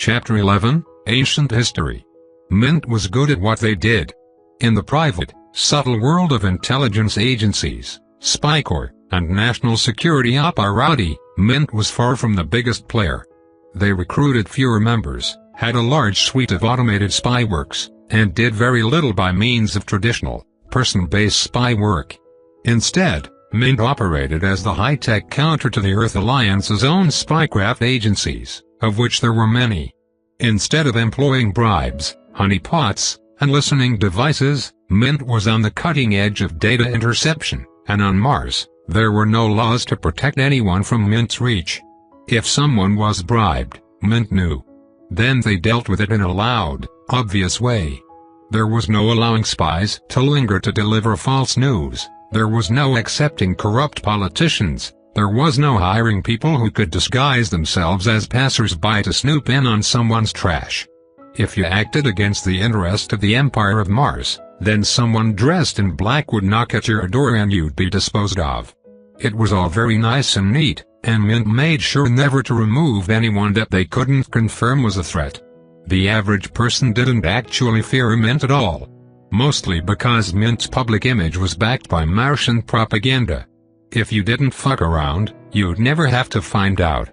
Chapter 11, Ancient History. Mint was good at what they did. In the private, subtle world of intelligence agencies, spy corps, and national security operati, Mint was far from the biggest player. They recruited fewer members, had a large suite of automated spy works, and did very little by means of traditional, person-based spy work. Instead, Mint operated as the high-tech counter to the Earth Alliance's own spycraft agencies, of which there were many. Instead of employing bribes, honeypots, and listening devices, Mint was on the cutting edge of data interception, and on Mars, there were no laws to protect anyone from Mint's reach. If someone was bribed, Mint knew. Then they dealt with it in a loud, obvious way. There was no allowing spies to linger to deliver false news, there was no accepting corrupt politicians, there was no hiring people who could disguise themselves as passers-by to snoop in on someone's trash. If you acted against the interest of the Empire of Mars, then someone dressed in black would knock at your door and you'd be disposed of. It was all very nice and neat, and Mint made sure never to remove anyone that they couldn't confirm was a threat. The average person didn't actually fear Mint at all. Mostly because Mint's public image was backed by Martian propaganda. If you didn't fuck around, you'd never have to find out.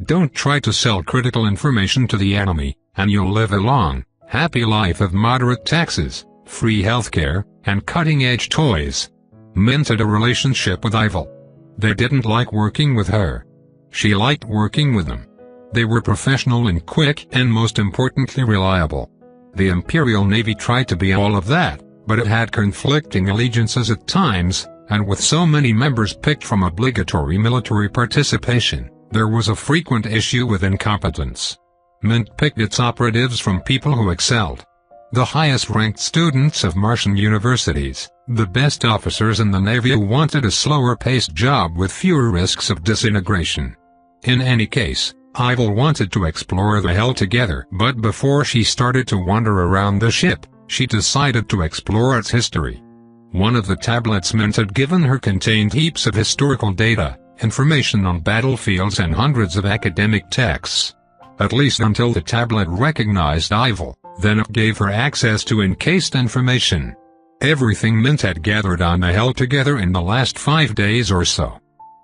Don't try to sell critical information to the enemy, and you'll live a long, happy life of moderate taxes, free healthcare, and cutting-edge toys. Mint had a relationship with Ivil. They didn't like working with her. She liked working with them. They were professional and quick and most importantly reliable. The Imperial Navy tried to be all of that, but it had conflicting allegiances at times, and with so many members picked from obligatory military participation, there was a frequent issue with incompetence. Mint picked its operatives from people who excelled. The highest-ranked students of Martian universities, the best officers in the Navy who wanted a slower-paced job with fewer risks of disintegration. In any case, Ivil wanted to explore the hell together, but before she started to wander around the ship, she decided to explore its history. One of the tablets Mint had given her contained heaps of historical data, information on battlefields and hundreds of academic texts. At least until the tablet recognized Ivil, then it gave her access to encased information. Everything Mint had gathered on the hell together in the last 5 days or so.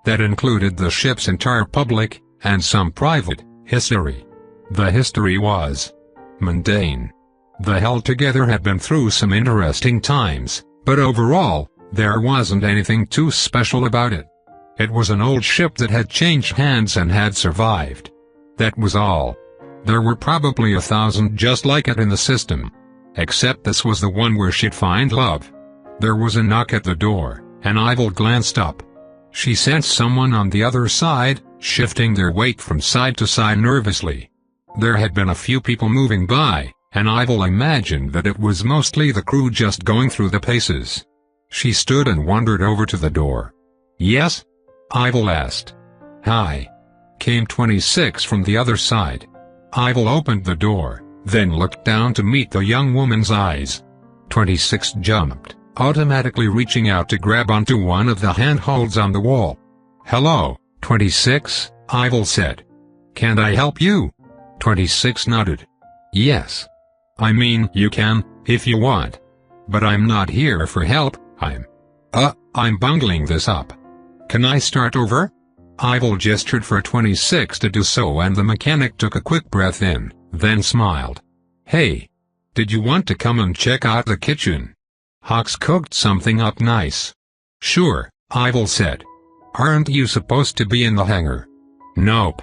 That included the ship's entire public, and some private, history. The history was mundane. The hell together had been through some interesting times, but overall, there wasn't anything too special about it. It was an old ship that had changed hands and had survived. That was all. There were probably 1,000 just like it in the system. Except this was the one where she'd find love. There was a knock at the door, and Ivil glanced up. She sensed someone on the other side, shifting their weight from side to side nervously. There had been a few people moving by, and Ivil imagined that it was mostly the crew just going through the paces. She stood and wandered over to the door. "Yes?" Ivil asked. "Hi," came 26 from the other side. Ivil opened the door, then looked down to meet the young woman's eyes. 26 jumped, automatically reaching out to grab onto one of the handholds on the wall. "Hello, 26, Ivil said. "Can I help you?" 26 nodded. "Yes. I mean, you can, if you want. But I'm not here for help, I'm bungling this up. Can I start over?" Ivil gestured for 26 to do so and the mechanic took a quick breath in, then smiled. "Hey. Did you want to come and check out the kitchen? Hawk's cooked something up nice." "Sure," Ivil said. "Aren't you supposed to be in the hangar?" "Nope,"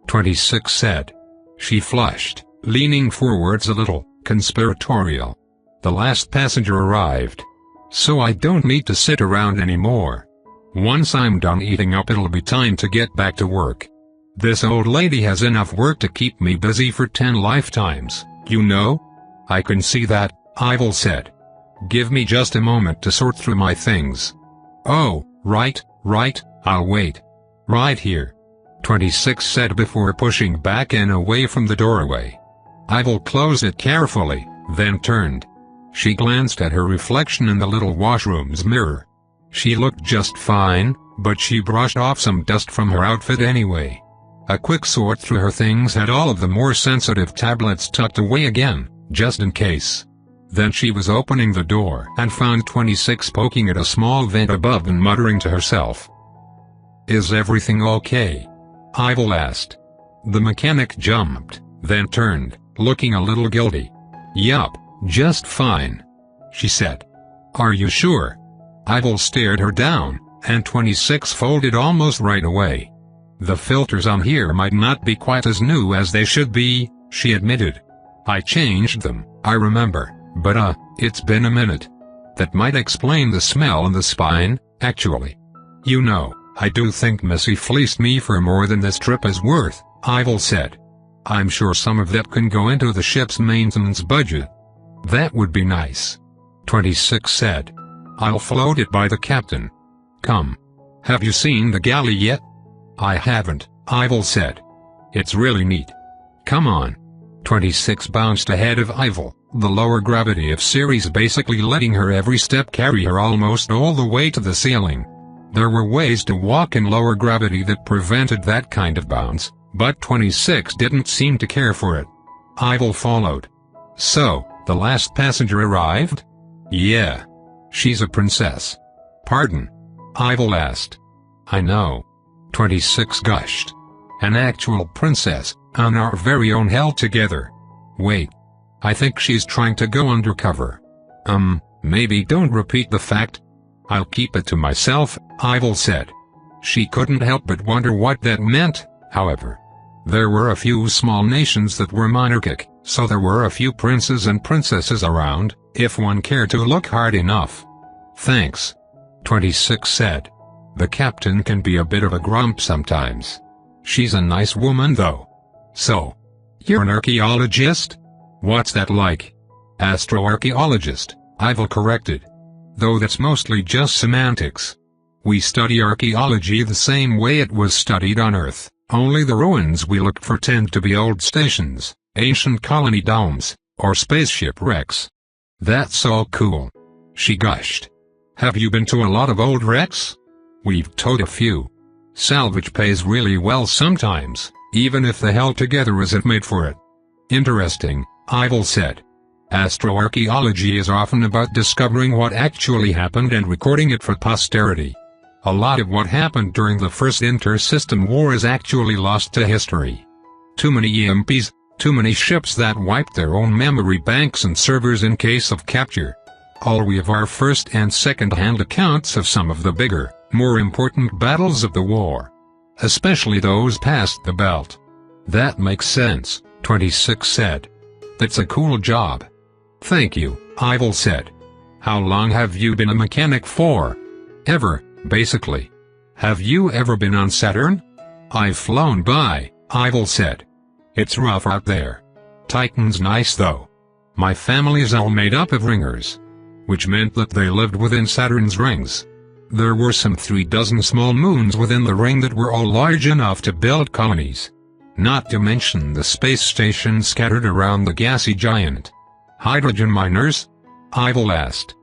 26 said. She flushed, leaning forwards a little, conspiratorial. "The last passenger arrived. So I don't need to sit around anymore. Once I'm done eating up it'll be time to get back to work. This old lady has enough work to keep me busy for 10 lifetimes, you know?" "I can see that," Ivil said. "Give me just a moment to sort through my things." "Oh, right, I'll wait. Right here," 26 said before pushing back and away from the doorway. Ivil closed it carefully, then turned. She glanced at her reflection in the little washroom's mirror. She looked just fine, but she brushed off some dust from her outfit anyway. A quick sort through her things had all of the more sensitive tablets tucked away again, just in case. Then she was opening the door and found 26 poking at a small vent above and muttering to herself. "Is everything okay?" Ivil asked. The mechanic jumped, then turned, looking a little guilty. "Yup, just fine," she said. "Are you sure?" Ivil stared her down, and 26 folded almost right away. "The filters on here might not be quite as new as they should be," she admitted. "I changed them, I remember, but it's been a minute. That might explain the smell in the spine, actually. You know, I do think Missy fleeced me for more than this trip is worth," Ivil said. "I'm sure some of that can go into the ship's maintenance budget." "That would be nice," 26 said. "I'll float it by the captain. Come. Have you seen the galley yet?" "I haven't," Ivil said. "It's really neat. Come on." 26 bounced ahead of Ivil, the lower gravity of Ceres basically letting her every step carry her almost all the way to the ceiling. There were ways to walk in lower gravity that prevented that kind of bounce, but 26 didn't seem to care for it. Ivil followed. "So, the last passenger arrived?" "Yeah. She's a princess." "Pardon?" Ivil asked. "I know," 26 gushed. "An actual princess, on our very own hell together. Wait. I think she's trying to go undercover." Maybe don't repeat the fact." "I'll keep it to myself," Ivil said. She couldn't help but wonder what that meant, however. There were a few small nations that were monarchic, so there were a few princes and princesses around, if one cared to look hard enough. "Thanks," 26 said. "The captain can be a bit of a grump sometimes. She's a nice woman though." "So, you're an archaeologist?" "What's that like?" "Astroarchaeologist," Ivil corrected. "Though that's mostly just semantics. We study archaeology the same way it was studied on Earth, only the ruins we look for tend to be old stations, ancient colony domes, or spaceship wrecks." "That's so cool," she gushed. "Have you been to a lot of old wrecks?" "We've towed a few. Salvage pays really well sometimes, even if the hell together isn't made for it." "Interesting," Ivil said. "Astroarchaeology is often about discovering what actually happened and recording it for posterity. A lot of what happened during the first inter-system war is actually lost to history. Too many EMPs, too many ships that wiped their own memory banks and servers in case of capture. All we have are first and second-hand accounts of some of the bigger, more important battles of the war. Especially those past the belt." "That makes sense," 26 said. "That's a cool job." "Thank you," Ivil said. "How long have you been a mechanic for?" "Ever, basically." "Have you ever been on Saturn?" "I've flown by," Ivil said. "It's rough out there. Titan's nice though. My family's all made up of ringers." Which meant that they lived within Saturn's rings. There were some 3 dozen small moons within the ring that were all large enough to build colonies. Not to mention the space stations scattered around the gassy giant. "Hydrogen miners?" Ivil asked.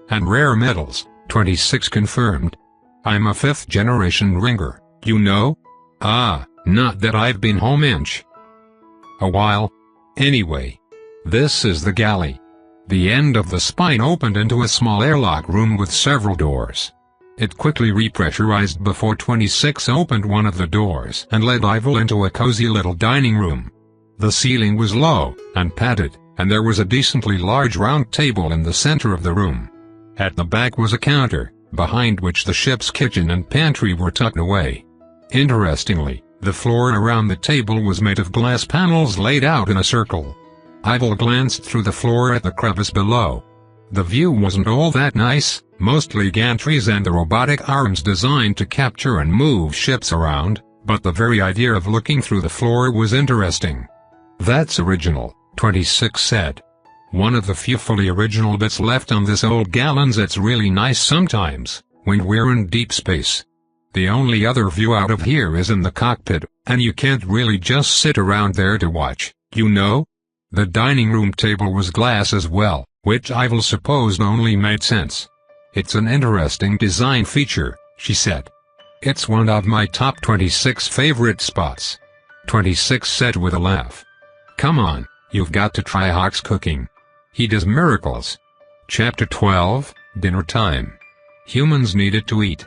"And rare metals," 26 confirmed. "I'm a 5th-generation ringer, you know? Not that I've been home inch a while. Anyway. This is the galley." The end of the spine opened into a small airlock room with several doors. It quickly repressurized before 26 opened one of the doors and led Ivil into a cozy little dining room. The ceiling was low and padded, and there was a decently large round table in the center of the room. At the back was a counter, behind which the ship's kitchen and pantry were tucked away. Interestingly, the floor around the table was made of glass panels laid out in a circle. Ivil glanced through the floor at the crevice below. The view wasn't all that nice, mostly gantries and the robotic arms designed to capture and move ships around, but the very idea of looking through the floor was interesting. "That's original," 26 said. "One of the few fully original bits left on this old gallons that's really nice sometimes, when we're in deep space. The only other view out of here is in the cockpit, and you can't really just sit around there to watch, you know?" The dining room table was glass as well, which Ivil supposed only made sense. "It's an interesting design feature," she said. "It's one of my top 26 favorite spots." 26 said with a laugh. Come on, you've got to try Hawk's cooking. He does miracles. Chapter 12, Dinner Time. Humans needed to eat.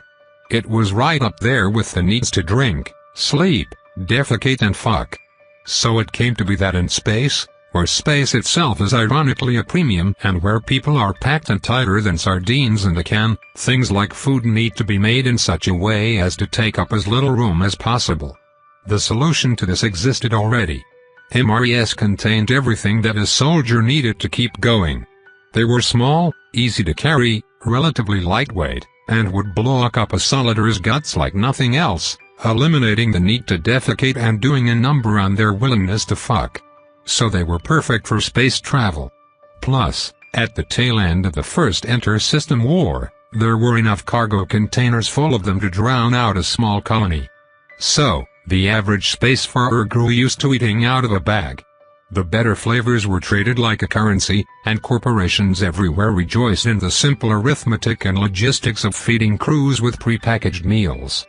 It was right up there with the needs to drink, sleep, defecate and fuck. So it came to be that in space, where space itself is ironically a premium and where people are packed and tighter than sardines in a can, things like food need to be made in such a way as to take up as little room as possible. The solution to this existed already. MREs contained everything that a soldier needed to keep going. They were small, easy to carry, relatively lightweight, and would block up a solider's guts like nothing else, eliminating the need to defecate and doing a number on their willingness to fuck. So they were perfect for space travel. Plus, at the tail end of the first inter-system war, there were enough cargo containers full of them to drown out a small colony. So, the average spacefarer grew used to eating out of a bag. The better flavors were traded like a currency, and corporations everywhere rejoiced in the simple arithmetic and logistics of feeding crews with prepackaged meals.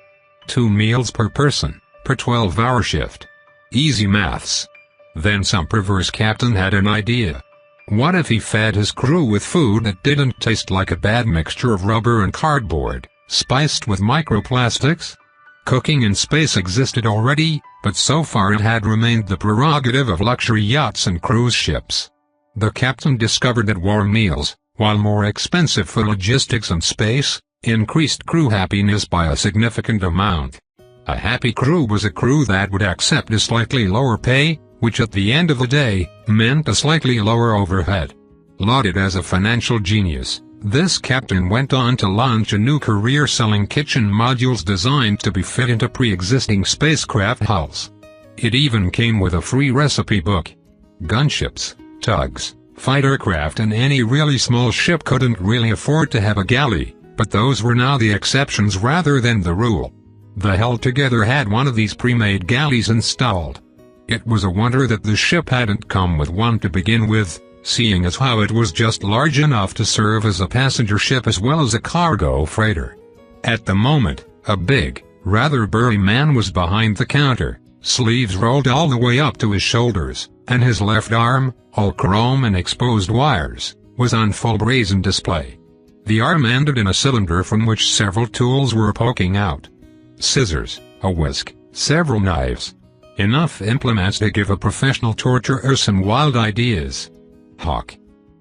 2 meals per person, per 12-hour shift. Easy maths. Then some perverse captain had an idea. What if he fed his crew with food that didn't taste like a bad mixture of rubber and cardboard, spiced with microplastics? Cooking in space existed already, but so far it had remained the prerogative of luxury yachts and cruise ships. The captain discovered that warm meals, while more expensive for logistics and space, increased crew happiness by a significant amount. A happy crew was a crew that would accept a slightly lower pay, which at the end of the day, meant a slightly lower overhead. Lauded as a financial genius, this captain went on to launch a new career selling kitchen modules designed to be fit into pre-existing spacecraft hulls. It even came with a free recipe book. Gunships, tugs, fighter craft and any really small ship couldn't really afford to have a galley, but those were now the exceptions rather than the rule. The Hell Together had one of these pre-made galleys installed. It was a wonder that the ship hadn't come with one to begin with, seeing as how it was just large enough to serve as a passenger ship as well as a cargo freighter. At the moment, a big, rather burly man was behind the counter, sleeves rolled all the way up to his shoulders, and his left arm, all chrome and exposed wires, was on full brazen display. The arm ended in a cylinder from which several tools were poking out. Scissors, a whisk, several knives. Enough implements to give a professional torturer some wild ideas. Hawk.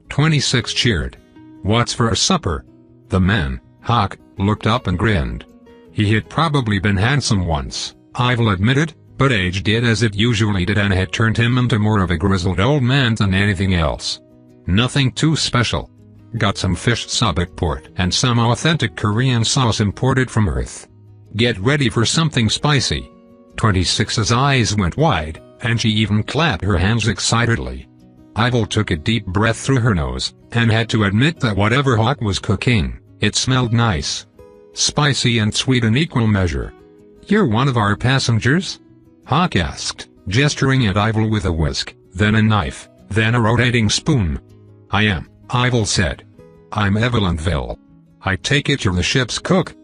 26 cheered. What's for supper? The man, Hawk, looked up and grinned. He had probably been handsome once, Ivil admitted, but age did as it usually did and had turned him into more of a grizzled old man than anything else. Nothing too special. Got some fish sabakport and some authentic Korean sauce imported from Earth. Get ready for something spicy. 26's eyes went wide, and she even clapped her hands excitedly. Ivil took a deep breath through her nose, and had to admit that whatever Hawk was cooking, it smelled nice. Spicy and sweet in equal measure. You're one of our passengers? Hawk asked, gesturing at Ivil with a whisk, then a knife, then a rotating spoon. I am, Ivil said. I'm Ivil. I take it you're the ship's cook?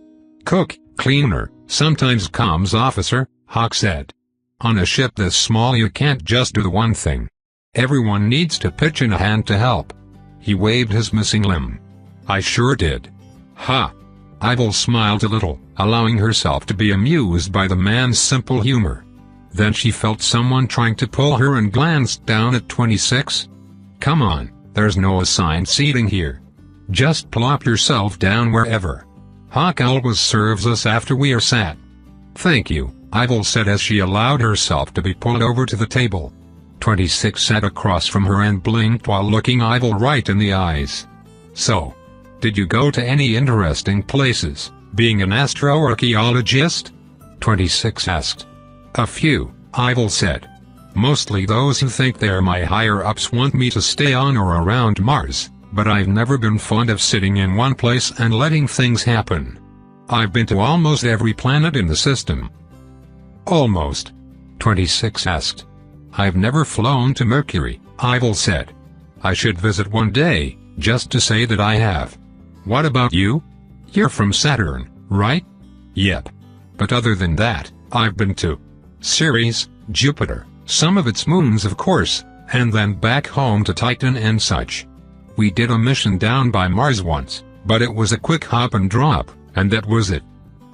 Cook, cleaner, sometimes comms officer, Hawk said. On a ship this small you can't just do the one thing. Everyone needs to pitch in a hand to help. He waved his missing limb. I sure did. Ha! Ivil smiled a little, allowing herself to be amused by the man's simple humor. Then she felt someone trying to pull her and glanced down at 26. Come on, there's no assigned seating here. Just plop yourself down wherever. Hawk always serves us after we are sat. Thank you, Ivil said as she allowed herself to be pulled over to the table. 26 sat across from her and blinked while looking Ivil right in the eyes. So, did you go to any interesting places, being an astroarchaeologist? 26 asked. A few, Ivil said. Mostly those who think they're my higher-ups want me to stay on or around Mars, but I've never been fond of sitting in one place and letting things happen. I've been to almost every planet in the system. Almost? 26 asked. I've never flown to Mercury, Ivil said. I should visit one day, just to say that I have. What about you? You're from Saturn, right? Yep. But other than that, I've been to Ceres, Jupiter, some of its moons of course, and then back home to Titan and such. We did a mission down by Mars once, but it was a quick hop and drop, and that was it.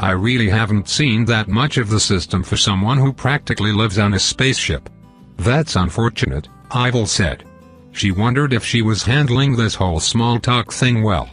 I really haven't seen that much of the system for someone who practically lives on a spaceship. That's unfortunate, Ivil said. She wondered if she was handling this whole small talk thing well.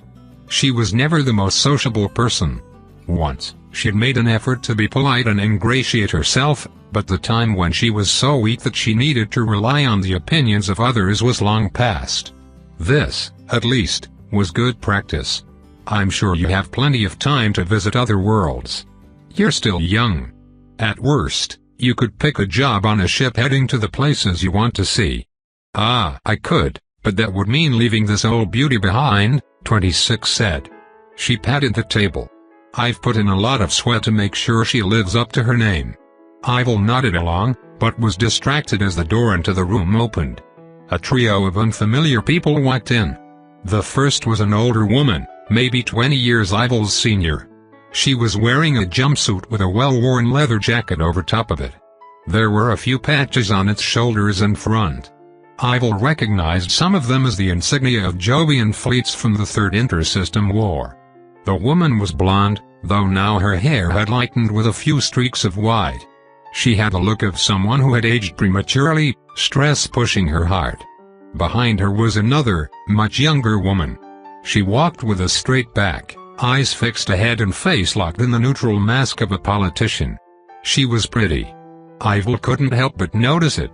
She was never the most sociable person. Once, she'd made an effort to be polite and ingratiate herself, but the time when she was so weak that she needed to rely on the opinions of others was long past. This, at least, was good practice. I'm sure you have plenty of time to visit other worlds. You're still young. At worst, you could pick a job on a ship heading to the places you want to see. Ah, I could, but that would mean leaving this old beauty behind, 26 said. She patted the table. I've put in a lot of sweat to make sure she lives up to her name. Ivil nodded along, but was distracted as the door into the room opened. A trio of unfamiliar people walked in. The first was an older woman, maybe 20 years Ivil's senior. She was wearing a jumpsuit with a well-worn leather jacket over top of it. There were a few patches on its shoulders and front. Ivil recognized some of them as the insignia of Jovian fleets from the Third Intersystem War. The woman was blonde, though now her hair had lightened with a few streaks of white. She had the look of someone who had aged prematurely, stress pushing her heart. Behind her was another, much younger woman. She walked with a straight back, eyes fixed ahead and face locked in the neutral mask of a politician. She was pretty. Ivil couldn't help but notice it.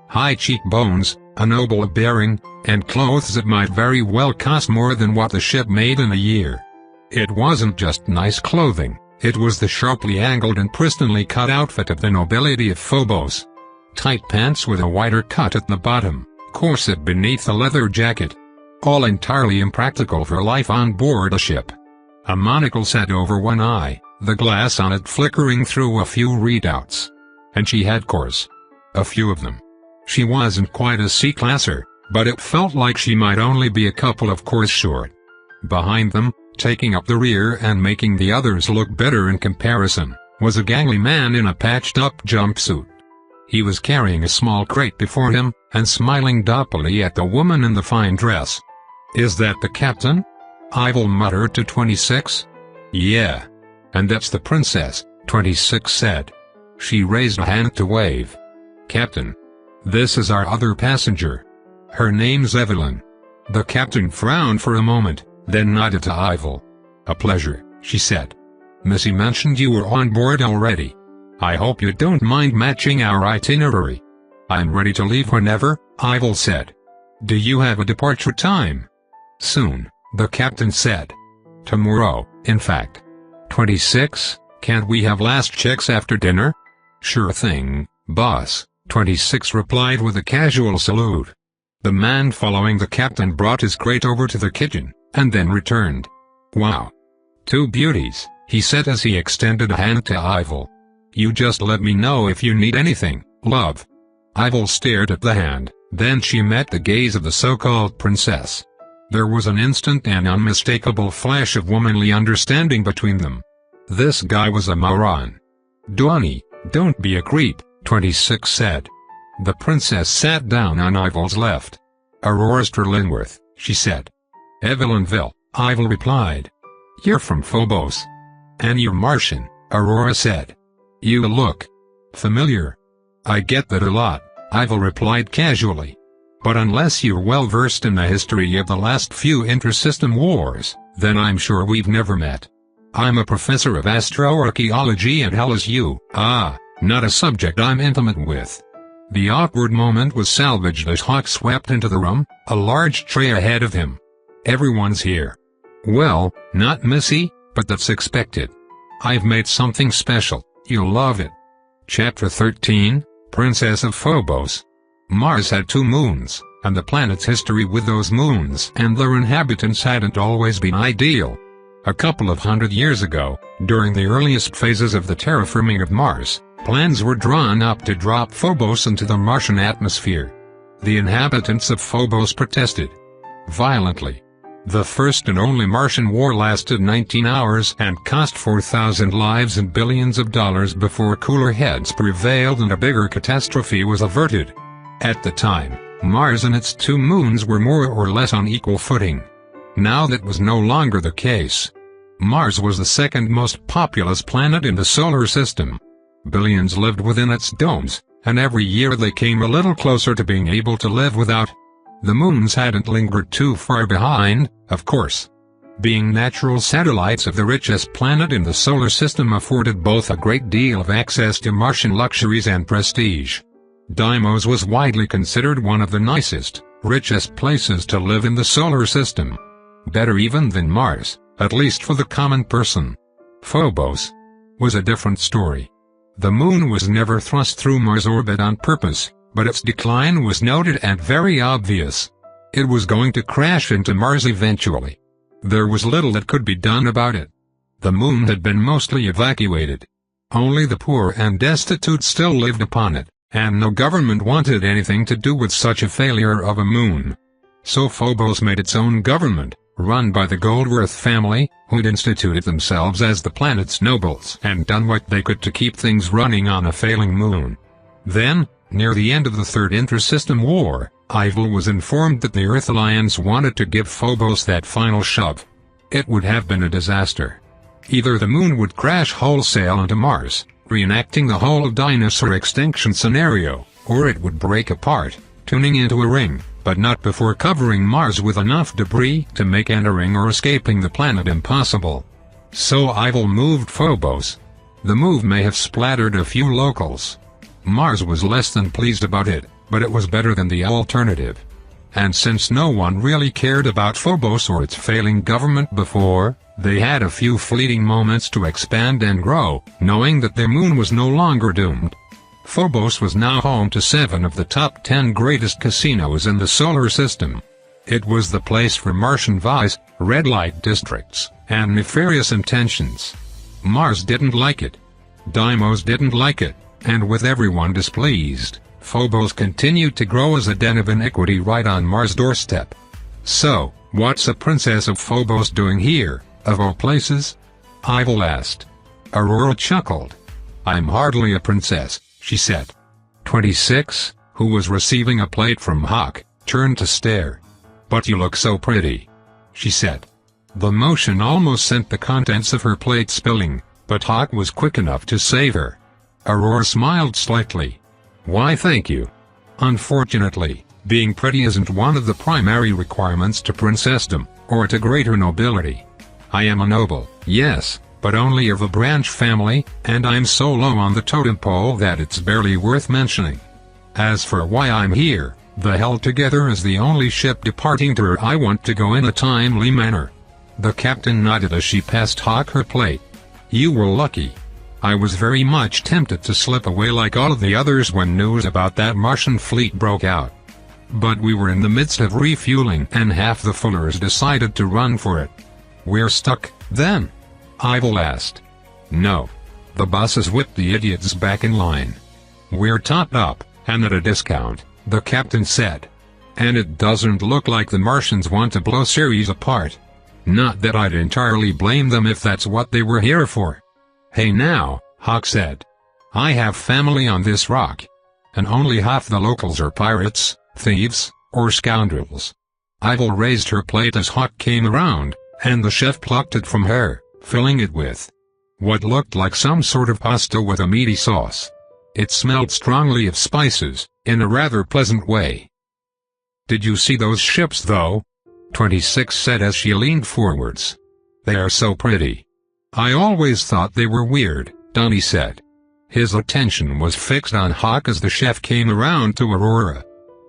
High cheekbones, a noble bearing, and clothes that might very well cost more than what the ship made in a year. It wasn't just nice clothing, it was the sharply angled and pristinely cut outfit of the nobility of Phobos. Tight pants with a wider cut at the bottom, corset beneath the leather jacket. All entirely impractical for life on board a ship. A monocle set over one eye, the glass on it flickering through a few readouts. And she had cores. A few of them. She wasn't quite a C-classer, but it felt like she might only be a couple of cores short. Behind them, taking up the rear and making the others look better in comparison, was a gangly man in a patched-up jumpsuit. He was carrying a small crate before him, and smiling doppily at the woman in the fine dress. "Is that the captain?" Ivil muttered to 26. "Yeah. And that's the princess," 26 said. She raised a hand to wave. "Captain. This is our other passenger. Her name's Evelyn." The captain frowned for a moment, then nodded to Ivil. "A pleasure," she said. "Missy mentioned you were on board already. I hope you don't mind matching our itinerary." "I'm ready to leave whenever," Ivil said. "Do you have a departure time?" "Soon," the captain said. "Tomorrow, in fact." 26, "Can't we have last checks after dinner?" "Sure thing, boss," 26 replied with a casual salute. The man following the captain brought his crate over to the kitchen, and then returned. "Wow. Two beauties," he said as he extended a hand to Ivil. "You just let me know if you need anything, love." Ivil stared at the hand, then she met the gaze of the so-called princess. There was an instant and unmistakable flash of womanly understanding between them. This guy was a moron. "Donnie, don't be a creep," 26 said. The princess sat down on Ivil's left. "Aurora Sterlingworth," she said. "Evelynville," Ivil replied. "You're from Phobos." "And you're Martian," Aurora said. "You look familiar." "I get that a lot," Ivil replied casually. "But unless you're well versed in the history of the last few intersystem wars, then I'm sure we've never met. I'm a professor of astroarchaeology and hell is you, not a subject I'm intimate with." The awkward moment was salvaged as Hawk swept into the room, a large tray ahead of him. "Everyone's here." "Well, not Missy, but that's expected. I've made something special, you'll love it." Chapter 13, Princess of Phobos. Mars had 2 moons, and the planet's history with those moons and their inhabitants hadn't always been ideal. A couple of hundred years ago, during the earliest phases of the terraforming of Mars, plans were drawn up to drop Phobos into the Martian atmosphere. The inhabitants of Phobos protested violently. The first and only Martian war lasted 19 hours and cost 4,000 lives and billions of dollars before cooler heads prevailed and a bigger catastrophe was averted. At the time, Mars and its 2 moons were more or less on equal footing. Now that was no longer the case. Mars was the second most populous planet in the solar system. Billions lived within its domes, and every year they came a little closer to being able to live without. The moons hadn't lingered too far behind, of course. Being natural satellites of the richest planet in the solar system afforded both a great deal of access to Martian luxuries and prestige. Deimos was widely considered one of the nicest, richest places to live in the solar system. Better even than Mars, at least for the common person. Phobos was a different story. The moon was never thrust through Mars' orbit on purpose, but its decline was noted and very obvious. It was going to crash into Mars eventually. There was little that could be done about it. The moon had been mostly evacuated. Only the poor and destitute still lived upon it, and no government wanted anything to do with such a failure of a moon. So Phobos made its own government, run by the Goldworth family, who'd instituted themselves as the planet's nobles and done what they could to keep things running on a failing moon. Then, near the end of the Third Inter-System War, Ivil was informed that the Earth Alliance wanted to give Phobos that final shove. It would have been a disaster. Either the moon would crash wholesale into Mars, reenacting the whole dinosaur extinction scenario, or it would break apart, tuning into a ring, but not before covering Mars with enough debris to make entering or escaping the planet impossible. So Ivil moved Phobos. The move may have splattered a few locals. Mars was less than pleased about it, but it was better than the alternative. And since no one really cared about Phobos or its failing government before, they had a few fleeting moments to expand and grow, knowing that their moon was no longer doomed. Phobos was now home to 7 of the top 10 greatest casinos in the solar system. It was the place for Martian vice, red light districts, and nefarious intentions. Mars didn't like it. Deimos didn't like it. And with everyone displeased, Phobos continued to grow as a den of iniquity right on Mars' doorstep. So, what's a princess of Phobos doing here, of all places? Ivil asked. Aurora chuckled. I'm hardly a princess, she said. 26, who was receiving a plate from Hawk, turned to stare. But you look so pretty, she said. The motion almost sent the contents of her plate spilling, but Hawk was quick enough to save her. Aurora smiled slightly. Why thank you. Unfortunately, being pretty isn't one of the primary requirements to princessdom, or to greater nobility. I am a noble, yes, but only of a branch family, and I'm so low on the totem pole that it's barely worth mentioning. As for why I'm here, the Held Together is the only ship departing to where I want to go in a timely manner. The captain nodded as she passed Hawk her plate. You were lucky. I was very much tempted to slip away like all of the others when news about that Martian fleet broke out. But we were in the midst of refueling and half the Fullers decided to run for it. We're stuck, then? Ivil asked. No. The bosses whipped the idiots back in line. We're topped up, and at a discount, the captain said. And it doesn't look like the Martians want to blow Ceres apart. Not that I'd entirely blame them if that's what they were here for. Hey now, Hawk said. I have family on this rock. And only half the locals are pirates, thieves, or scoundrels. Ivil raised her plate as Hawk came around, and the chef plucked it from her, filling it with what looked like some sort of pasta with a meaty sauce. It smelled strongly of spices, in a rather pleasant way. Did you see those ships though? 26 said as she leaned forwards. They are so pretty. I always thought they were weird, Donnie said. His attention was fixed on Hawk as the chef came around to Aurora.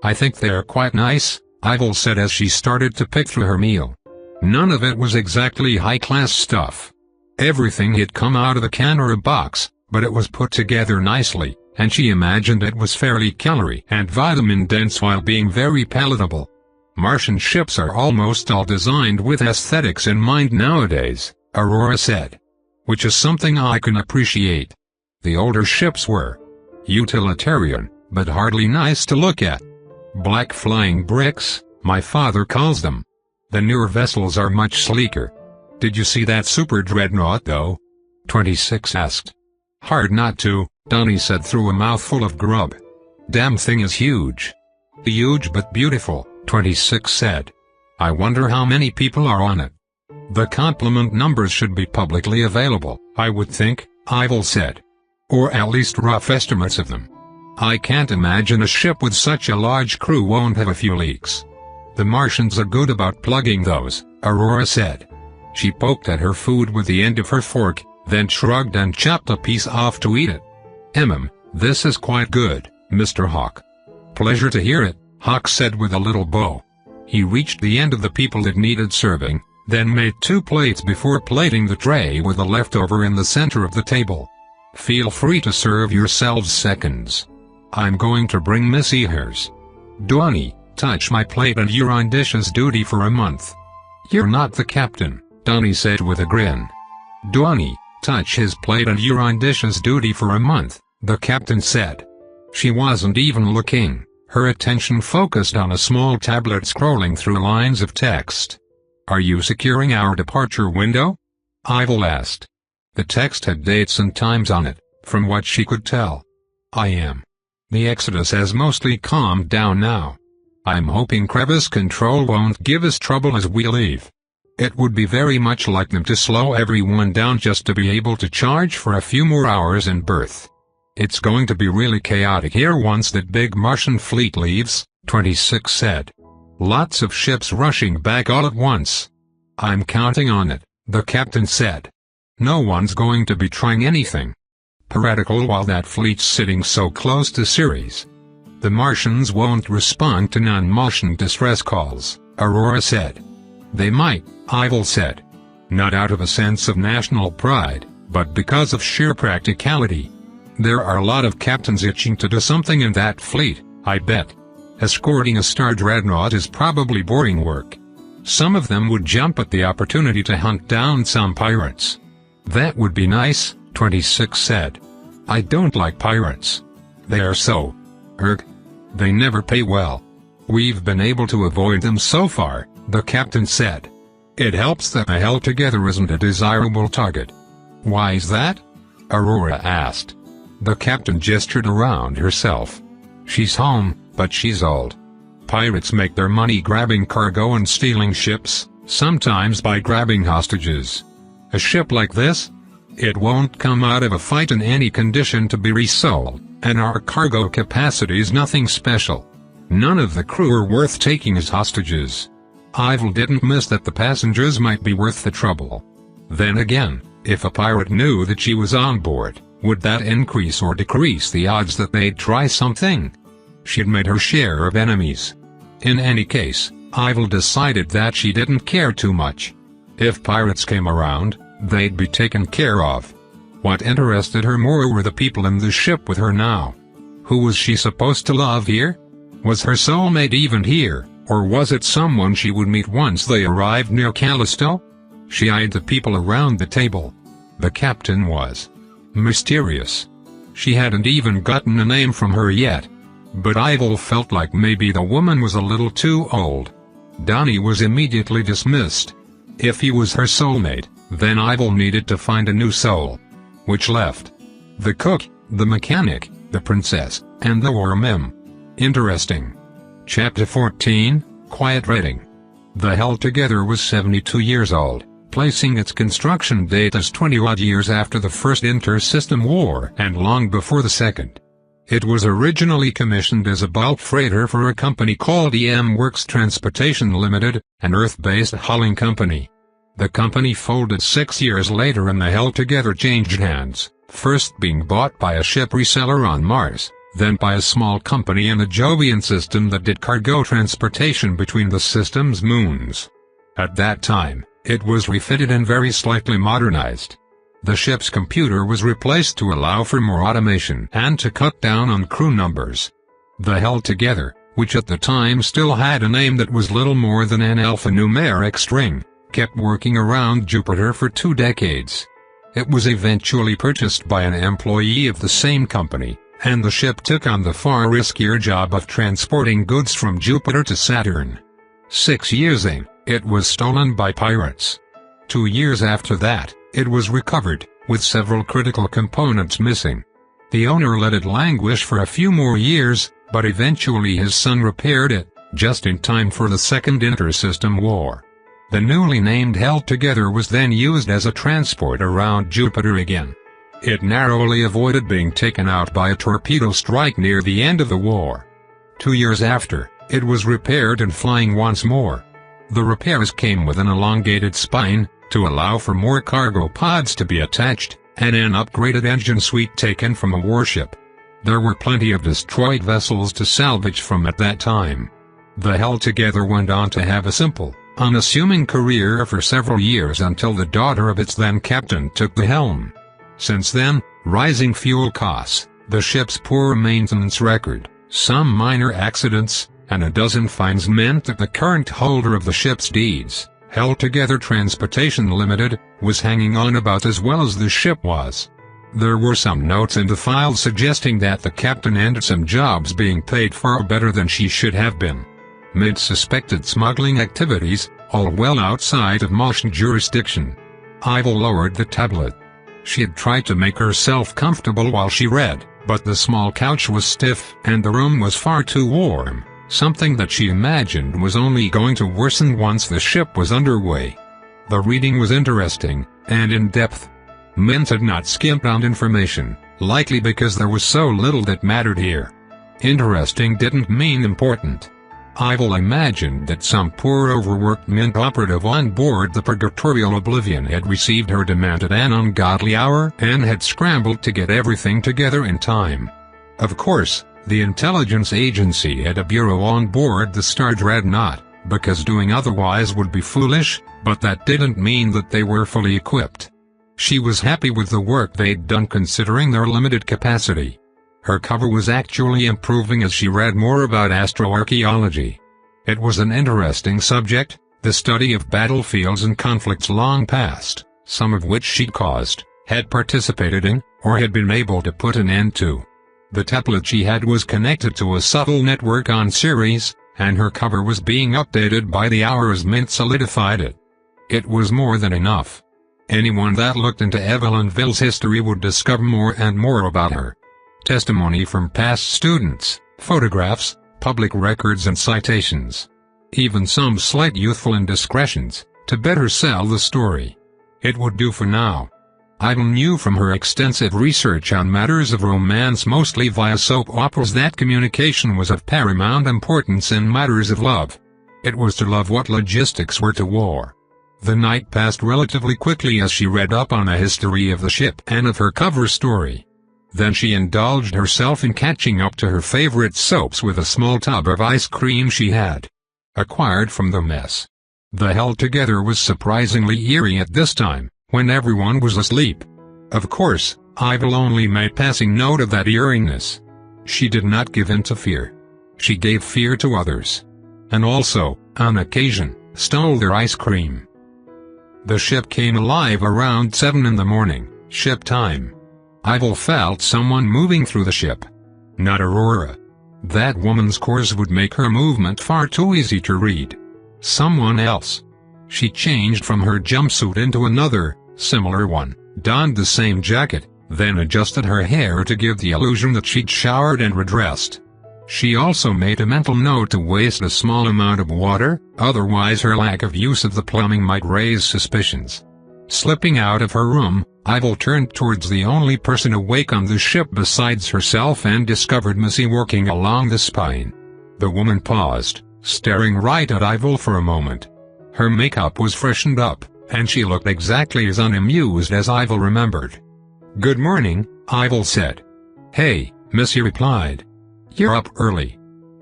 I think they're quite nice, Ivil said as she started to pick through her meal. None of it was exactly high-class stuff. Everything had come out of a can or a box, but it was put together nicely, and she imagined it was fairly calorie and vitamin-dense while being very palatable. Martian ships are almost all designed with aesthetics in mind nowadays, Aurora said. Which is something I can appreciate. The older ships were utilitarian, but hardly nice to look at. Black flying bricks, my father calls them. The newer vessels are much sleeker. Did you see that super dreadnought though? 26 asked. Hard not to, Donnie said through a mouthful of grub. Damn thing is huge. Huge but beautiful, 26 said. I wonder how many people are on it. The complement numbers should be publicly available, I would think, Ivil said. Or at least rough estimates of them. I can't imagine a ship with such a large crew won't have a few leaks. The Martians are good about plugging those, Aurora said. She poked at her food with the end of her fork, then shrugged and chopped a piece off to eat it. This is quite good, Mr. Hawk. Pleasure to hear it, Hawk said with a little bow. He reached the end of the people that needed serving, then made 2 plates before plating the tray with the leftover in the center of the table. Feel free to serve yourselves seconds. I'm going to bring Missy hers. Donnie, touch my plate and you're on dishes duty for a month. You're not the captain, Donnie said with a grin. Donnie, touch his plate and you're on dishes duty for a month, the captain said. She wasn't even looking, her attention focused on a small tablet scrolling through lines of text. Are you securing our departure window? Ivil asked. The text had dates and times on it, from what she could tell. I am. The exodus has mostly calmed down now. I'm hoping crevice control won't give us trouble as we leave. It would be very much like them to slow everyone down just to be able to charge for a few more hours in berth. It's going to be really chaotic here once that big Martian fleet leaves, 26 said. Lots of ships rushing back all at once. I'm counting on it, the captain said. No one's going to be trying anything piratical while that fleet's sitting so close to Ceres. The Martians won't respond to non-Martian distress calls, Aurora said. They might, Ivil said. Not out of a sense of national pride, but because of sheer practicality. There are a lot of captains itching to do something in that fleet, I bet. Escorting a star dreadnought is probably boring work. Some of them would jump at the opportunity to hunt down some pirates. That would be nice, 26 said. I don't like pirates. They are so... They never pay well. We've been able to avoid them so far, the captain said. It helps that the Hell Together isn't a desirable target. Why is that? Aurora asked. The captain gestured around herself. She's home, but she's old. Pirates make their money grabbing cargo and stealing ships, sometimes by grabbing hostages. A ship like this? It won't come out of a fight in any condition to be resold, and our cargo capacity's nothing special. None of the crew are worth taking as hostages. Ivil didn't miss that the passengers might be worth the trouble. Then again, if a pirate knew that she was on board, would that increase or decrease the odds that they'd try something? She'd made her share of enemies. In any case, Ivil decided that she didn't care too much. If pirates came around, they'd be taken care of. What interested her more were the people in the ship with her now. Who was she supposed to love here? Was her soulmate even here, or was it someone she would meet once they arrived near Callisto? She eyed the people around the table. The captain was mysterious. She hadn't even gotten a name from her yet. But Ivil felt like maybe the woman was a little too old. Donnie was immediately dismissed. If he was her soulmate, then Ivil needed to find a new soul. Which left the cook, the mechanic, the princess, and the war mem. Interesting. Chapter 14, Quiet Reading. The Hell Together was 72 years old, placing its construction date as 20-odd years after the first inter-system war and long before the second. It was originally commissioned as a bulk freighter for a company called EM Works Transportation Limited, an Earth-based hauling company. The company folded 6 years later and the Hell Together changed hands, first being bought by a ship reseller on Mars, then by a small company in the Jovian system that did cargo transportation between the system's moons. At that time, it was refitted and very slightly modernized. The ship's computer was replaced to allow for more automation and to cut down on crew numbers. The Hell Together, which at the time still had a name that was little more than an alphanumeric string, kept working around Jupiter for 2 decades. It was eventually purchased by an employee of the same company, and the ship took on the far riskier job of transporting goods from Jupiter to Saturn. 6 years in, It was stolen by pirates. 2 years after that, it was recovered, with several critical components missing. The owner let it languish for a few more years, but eventually his son repaired it, just in time for the Second Inter-System War. The newly named Held Together was then used as a transport around Jupiter again. It narrowly avoided being taken out by a torpedo strike near the end of the war. 2 years after, it was repaired and flying once more. The repairs came with an elongated spine, to allow for more cargo pods to be attached, and an upgraded engine suite taken from a warship. There were plenty of destroyed vessels to salvage from at that time. The Held Together went on to have a simple, unassuming career for several years until the daughter of its then captain took the helm. Since then, rising fuel costs, the ship's poor maintenance record, some minor accidents, and a dozen fines meant that the current holder of the ship's deeds, Held Together Transportation Limited, was hanging on about as well as the ship was. There were some notes in the file suggesting that the captain ended some jobs being paid far better than she should have been. Mint suspected smuggling activities, all well outside of Martian jurisdiction. Ivil lowered the tablet. She had tried to make herself comfortable while she read, but the small couch was stiff and the room was far too warm, something that she imagined was only going to worsen once the ship was underway. The reading was interesting, and in-depth. Mint had not skimped on information, likely because there was so little that mattered here. Interesting didn't mean important. Ivil imagined that some poor overworked Mint operative on board the Purgatorial Oblivion had received her demand at an ungodly hour and had scrambled to get everything together in time. Of course, the intelligence agency had a bureau on board the Star Dreadnought, because doing otherwise would be foolish, but that didn't mean that they were fully equipped. She was happy with the work they'd done considering their limited capacity. Her cover was actually improving as she read more about astroarchaeology. It was an interesting subject, the study of battlefields and conflicts long past, some of which she'd caused, had participated in, or had been able to put an end to. The tablet she had was connected to a subtle network on Ceres, and her cover was being updated by the hour as Mint solidified it. It was more than enough. Anyone that looked into Evelynville's history would discover more and more about her. Testimony from past students, photographs, public records and citations. Even some slight youthful indiscretions, to better sell the story. It would do for now. Ivil knew from her extensive research on matters of romance mostly via soap operas that communication was of paramount importance in matters of love. It was to love what logistics were to war. The night passed relatively quickly as she read up on a history of the ship and of her cover story. Then she indulged herself in catching up to her favorite soaps with a small tub of ice cream she had acquired from the mess. The Held Together was surprisingly eerie at this time, when everyone was asleep. Of course, Ivil only made passing note of that eeriness. She did not give in to fear. She gave fear to others. And also, on occasion, stole their ice cream. The ship came alive around 7 in the morning, ship time. Ivil felt someone moving through the ship. Not Aurora. That woman's course would make her movement far too easy to read. Someone else. She changed from her jumpsuit into another, similar one, donned the same jacket, then adjusted her hair to give the illusion that she'd showered and redressed. She also made a mental note to waste a small amount of water, otherwise her lack of use of the plumbing might raise suspicions. Slipping out of her room, Ivil turned towards the only person awake on the ship besides herself and discovered Missy working along the spine. The woman paused, staring right at Ivil for a moment. Her makeup was freshened up, and she looked exactly as unamused as Ivil remembered. "Good morning," Ivil said. "Hey," Missy replied. "You're up early."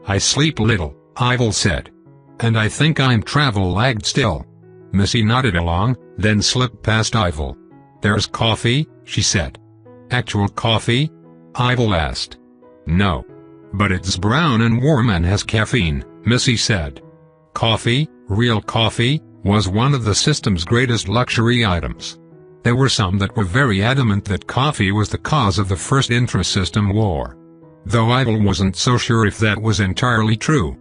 "I sleep little," Ivil said. "And I think I'm travel-lagged still." Missy nodded along, then slipped past Ivil. "There's coffee," she said. "Actual coffee?" Ivil asked. "No. But it's brown and warm and has caffeine," Missy said. Coffee, real coffee, was one of the system's greatest luxury items. There were some that were very adamant that coffee was the cause of the first intra-system war. Though Ivil wasn't so sure if that was entirely true.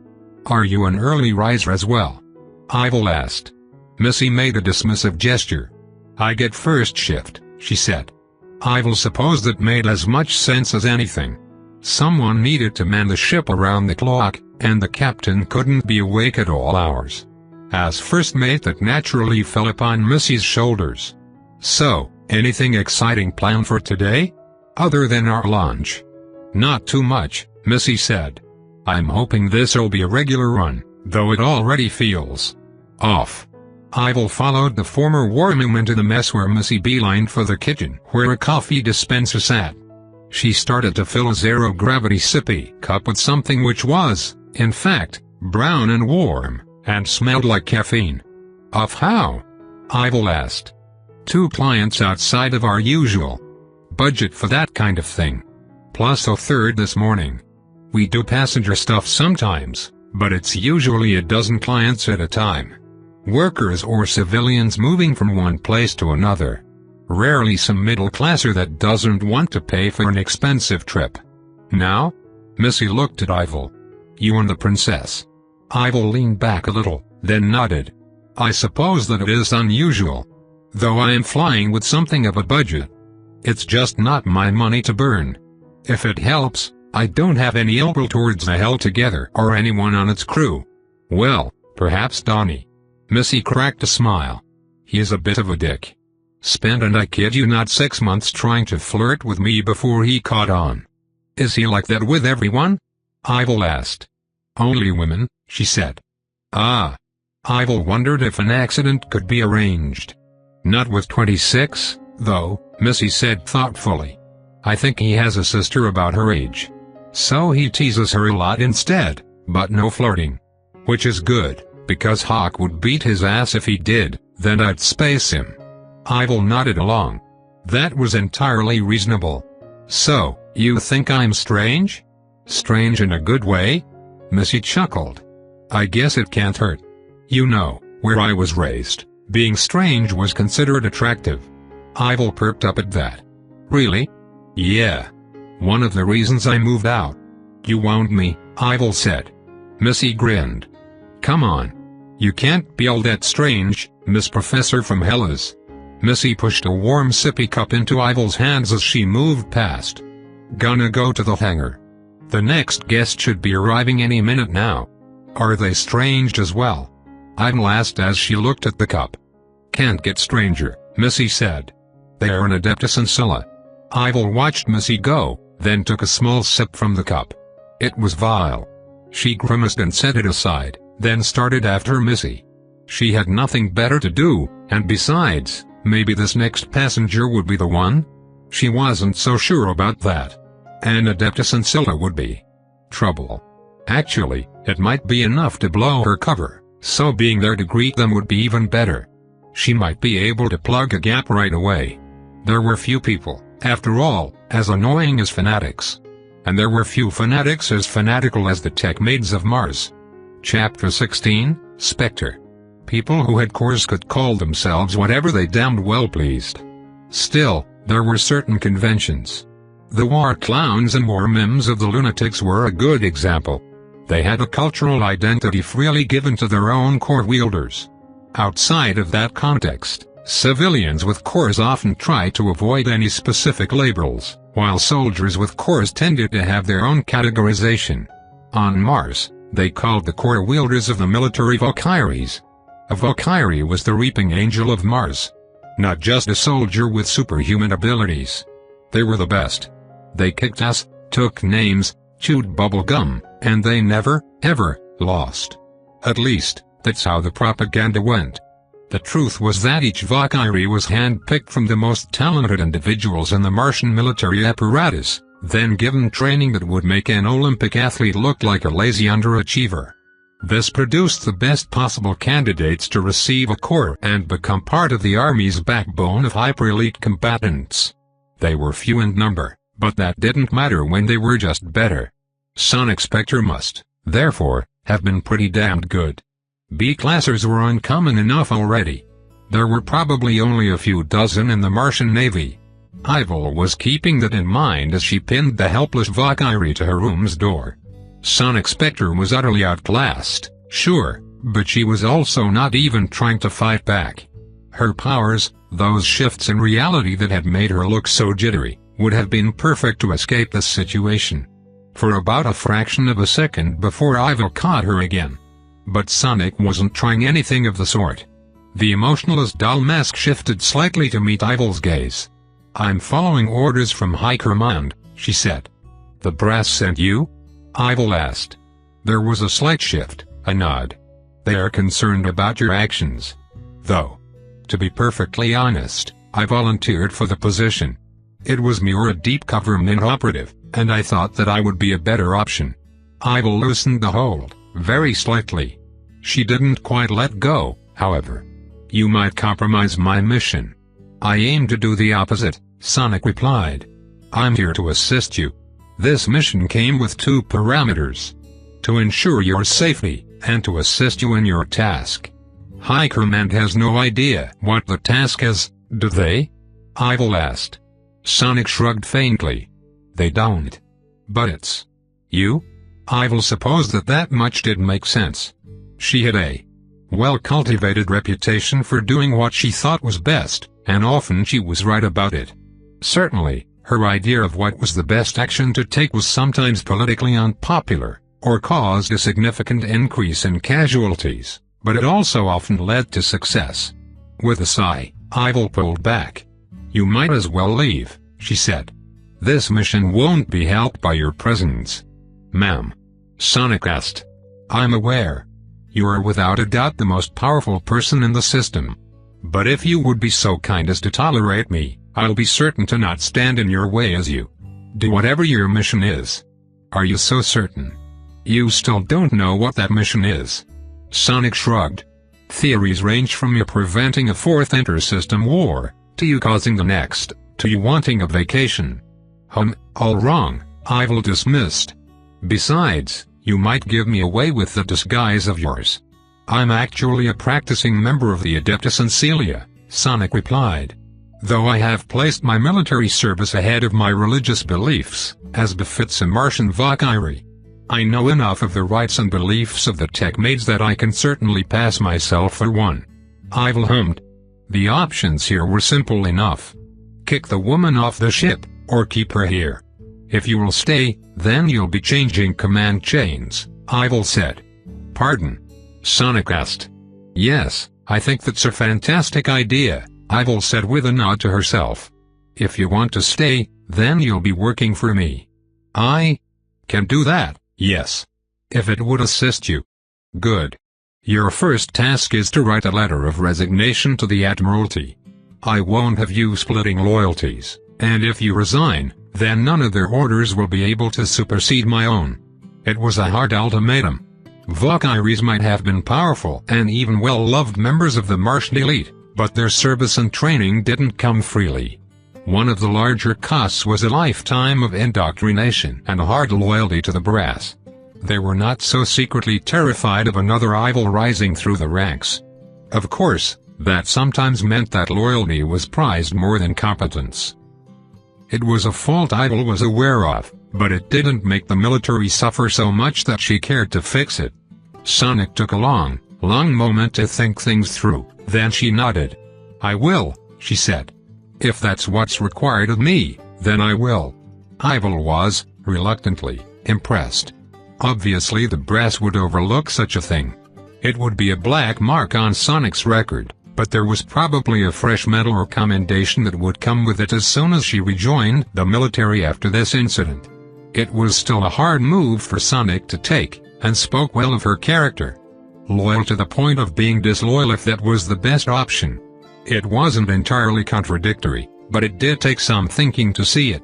"Are you an early riser as well?" Ivil asked. Missy made a dismissive gesture. "I get first shift," she said. Ivil supposed that made as much sense as anything. Someone needed to man the ship around the clock, and the captain couldn't be awake at all hours. As first mate, that naturally fell upon Missy's shoulders. "So, anything exciting planned for today? Other than our lunch?" "Not too much," Missy said. "I'm hoping this'll be a regular run, though it already feels off." Ivil followed the former warming into the mess where Missy beelined for the kitchen where a coffee dispenser sat. She started to fill a zero-gravity sippy cup with something which was, in fact, brown and warm, and smelled like caffeine. "Off how?" Ivil asked. "2 clients outside of our usual budget for that kind of thing. Plus a third this morning. We do passenger stuff sometimes, but it's usually a dozen clients at a time. Workers or civilians moving from one place to another. Rarely some middle-classer that doesn't want to pay for an expensive trip. Now?" Missy looked at Ivil. "You and the princess?" Ivil leaned back a little, then nodded. "I suppose that it is unusual. Though I am flying with something of a budget. It's just not my money to burn. If it helps, I don't have any ill will towards the Hell Together or anyone on its crew. Well, perhaps Donnie." Missy cracked a smile. "He is a bit of a dick. Spent, and I kid you not, 6 months trying to flirt with me before he caught on." "Is he like that with everyone?" Ivil asked. "Only women," she said. "Ah." Ivil wondered if an accident could be arranged. "Not with 26, though," Missy said thoughtfully. "I think he has a sister about her age. So he teases her a lot instead, but no flirting. Which is good, because Hawk would beat his ass if he did, then I'd space him." Ivil nodded along. That was entirely reasonable. "So, you think I'm strange? Strange in a good way?" Missy chuckled. "I guess it can't hurt. You know, where I was raised, being strange was considered attractive." Ivil perked up at that. "Really?" "Yeah. One of the reasons I moved out." "You wound me," Ivil said. Missy grinned. "Come on. You can't be all that strange, Miss Professor from Hellas." Missy pushed a warm sippy cup into Ivil's hands as she moved past. "Gonna go to the hangar. The next guest should be arriving any minute now." "Are they strange as well?" Ivil asked as she looked at the cup. "Can't get stranger," Missy said. "They are an Adeptus Ancilla." Ivil watched Missy go, then took a small sip from the cup. It was vile. She grimaced and set it aside, then started after Missy. She had nothing better to do, and besides, maybe this next passenger would be the one? She wasn't so sure about that. An Adeptus Ancilla would be trouble. Actually, it might be enough to blow her cover, so being there to greet them would be even better. She might be able to plug a gap right away. There were few people, after all, as annoying as fanatics. And there were few fanatics as fanatical as the tech maids of Mars. Chapter 16, Spectre. People who had cores could call themselves whatever they damned well pleased. Still, there were certain conventions. The war clowns and war mimes of the lunatics were a good example. They had a cultural identity freely given to their own core wielders. Outside of that context, civilians with cores often tried to avoid any specific labels, while soldiers with cores tended to have their own categorization. On Mars, they called the core wielders of the military Valkyries. A Valkyrie was the reaping angel of Mars. Not just a soldier with superhuman abilities. They were the best. They kicked ass, took names, chewed bubble gum, and they never, ever, lost. At least, that's how the propaganda went. The truth was that each Valkyrie was hand-picked from the most talented individuals in the Martian military apparatus, then given training that would make an Olympic athlete look like a lazy underachiever. This produced the best possible candidates to receive a core and become part of the Army's backbone of hyper-elite combatants. They were few in number, but that didn't matter when they were just better. Sonic Spectre must, therefore, have been pretty damned good. B-classers were uncommon enough already. There were probably only a few dozen in the Martian Navy. Ivil was keeping that in mind as she pinned the helpless Valkyrie to her room's door. Sonic Spectre was utterly outclassed, sure, But she was also not even trying to fight back. Her powers, those shifts in reality that had made her look so jittery, would have been perfect to escape this situation. For about a fraction of a second before Ivil caught her again. But Sonic wasn't trying anything of the sort. The emotionless doll mask shifted slightly to meet Ivil's gaze. "I'm following orders from High Command," she said. "The brass sent you?" Ivil asked. There was a slight shift, a nod. "They are concerned about your actions. Though, to be perfectly honest, I volunteered for the position. It was me or a deep government operative, and I thought that I would be a better option." Ivil loosened the hold, very slightly. She didn't quite let go, however. "You might compromise my mission." "I aim to do the opposite," Sonic replied. "I'm here to assist you. This mission came with two parameters. To ensure your safety, and to assist you in your task. High Command has no idea what the task is, do they?" Ivil asked. Sonic shrugged faintly. "They don't. But it's you?" Ivil supposed that much did make sense. She had a well-cultivated reputation for doing what she thought was best, and often she was right about it. Certainly, her idea of what was the best action to take was sometimes politically unpopular, or caused a significant increase in casualties, but it also often led to success. With a sigh, Ivil pulled back. "You might as well leave," she said. "This mission won't be helped by your presence." "Ma'am?" Sonic asked. "I'm aware. You are without a doubt the most powerful person in the system. But if you would be so kind as to tolerate me, I'll be certain to not stand in your way as you do whatever your mission is." "Are you so certain? You still don't know what that mission is?" Sonic shrugged. "Theories range from you preventing a fourth inter-system war, to you causing the next, to you wanting a vacation." All wrong," Ivil dismissed. "Besides, you might give me away with the disguise of yours." "I'm actually a practicing member of the Adeptus Ancilia," Sonic replied. "Though I have placed my military service ahead of my religious beliefs, as befits a Martian Valkyrie. I know enough of the rights and beliefs of the tech maids that I can certainly pass myself for one." Ivil hummed. The options here were simple enough. Kick the woman off the ship, or keep her here. "If you will stay, then you'll be changing command chains," Ivil said. "Pardon?" Sonic asked. "Yes, I think that's a fantastic idea," Ivil said with a nod to herself. "If you want to stay, then you'll be working for me." "I can do that, yes. If it would assist you." "Good. Your first task is to write a letter of resignation to the Admiralty. I won't have you splitting loyalties, and if you resign, then none of their orders will be able to supersede my own." It was a hard ultimatum. Valkyries might have been powerful and even well-loved members of the Martian elite, but their service and training didn't come freely. One of the larger costs was a lifetime of indoctrination and a hard loyalty to the brass. They were not so secretly terrified of another Ivil rising through the ranks. Of course, that sometimes meant that loyalty was prized more than competence. It was a fault Ivil was aware of, but it didn't make the military suffer so much that she cared to fix it. Sonic took a long moment to think things through, then she nodded. "I will," she said. "If that's what's required of me, then I will." Ivil was, reluctantly, impressed. Obviously the brass would overlook such a thing. It would be a black mark on Sonic's record, but there was probably a fresh medal or commendation that would come with it as soon as she rejoined the military after this incident. It was still a hard move for Sonic to take, and spoke well of her character. Loyal to the point of being disloyal if that was the best option. It wasn't entirely contradictory, but it did take some thinking to see it.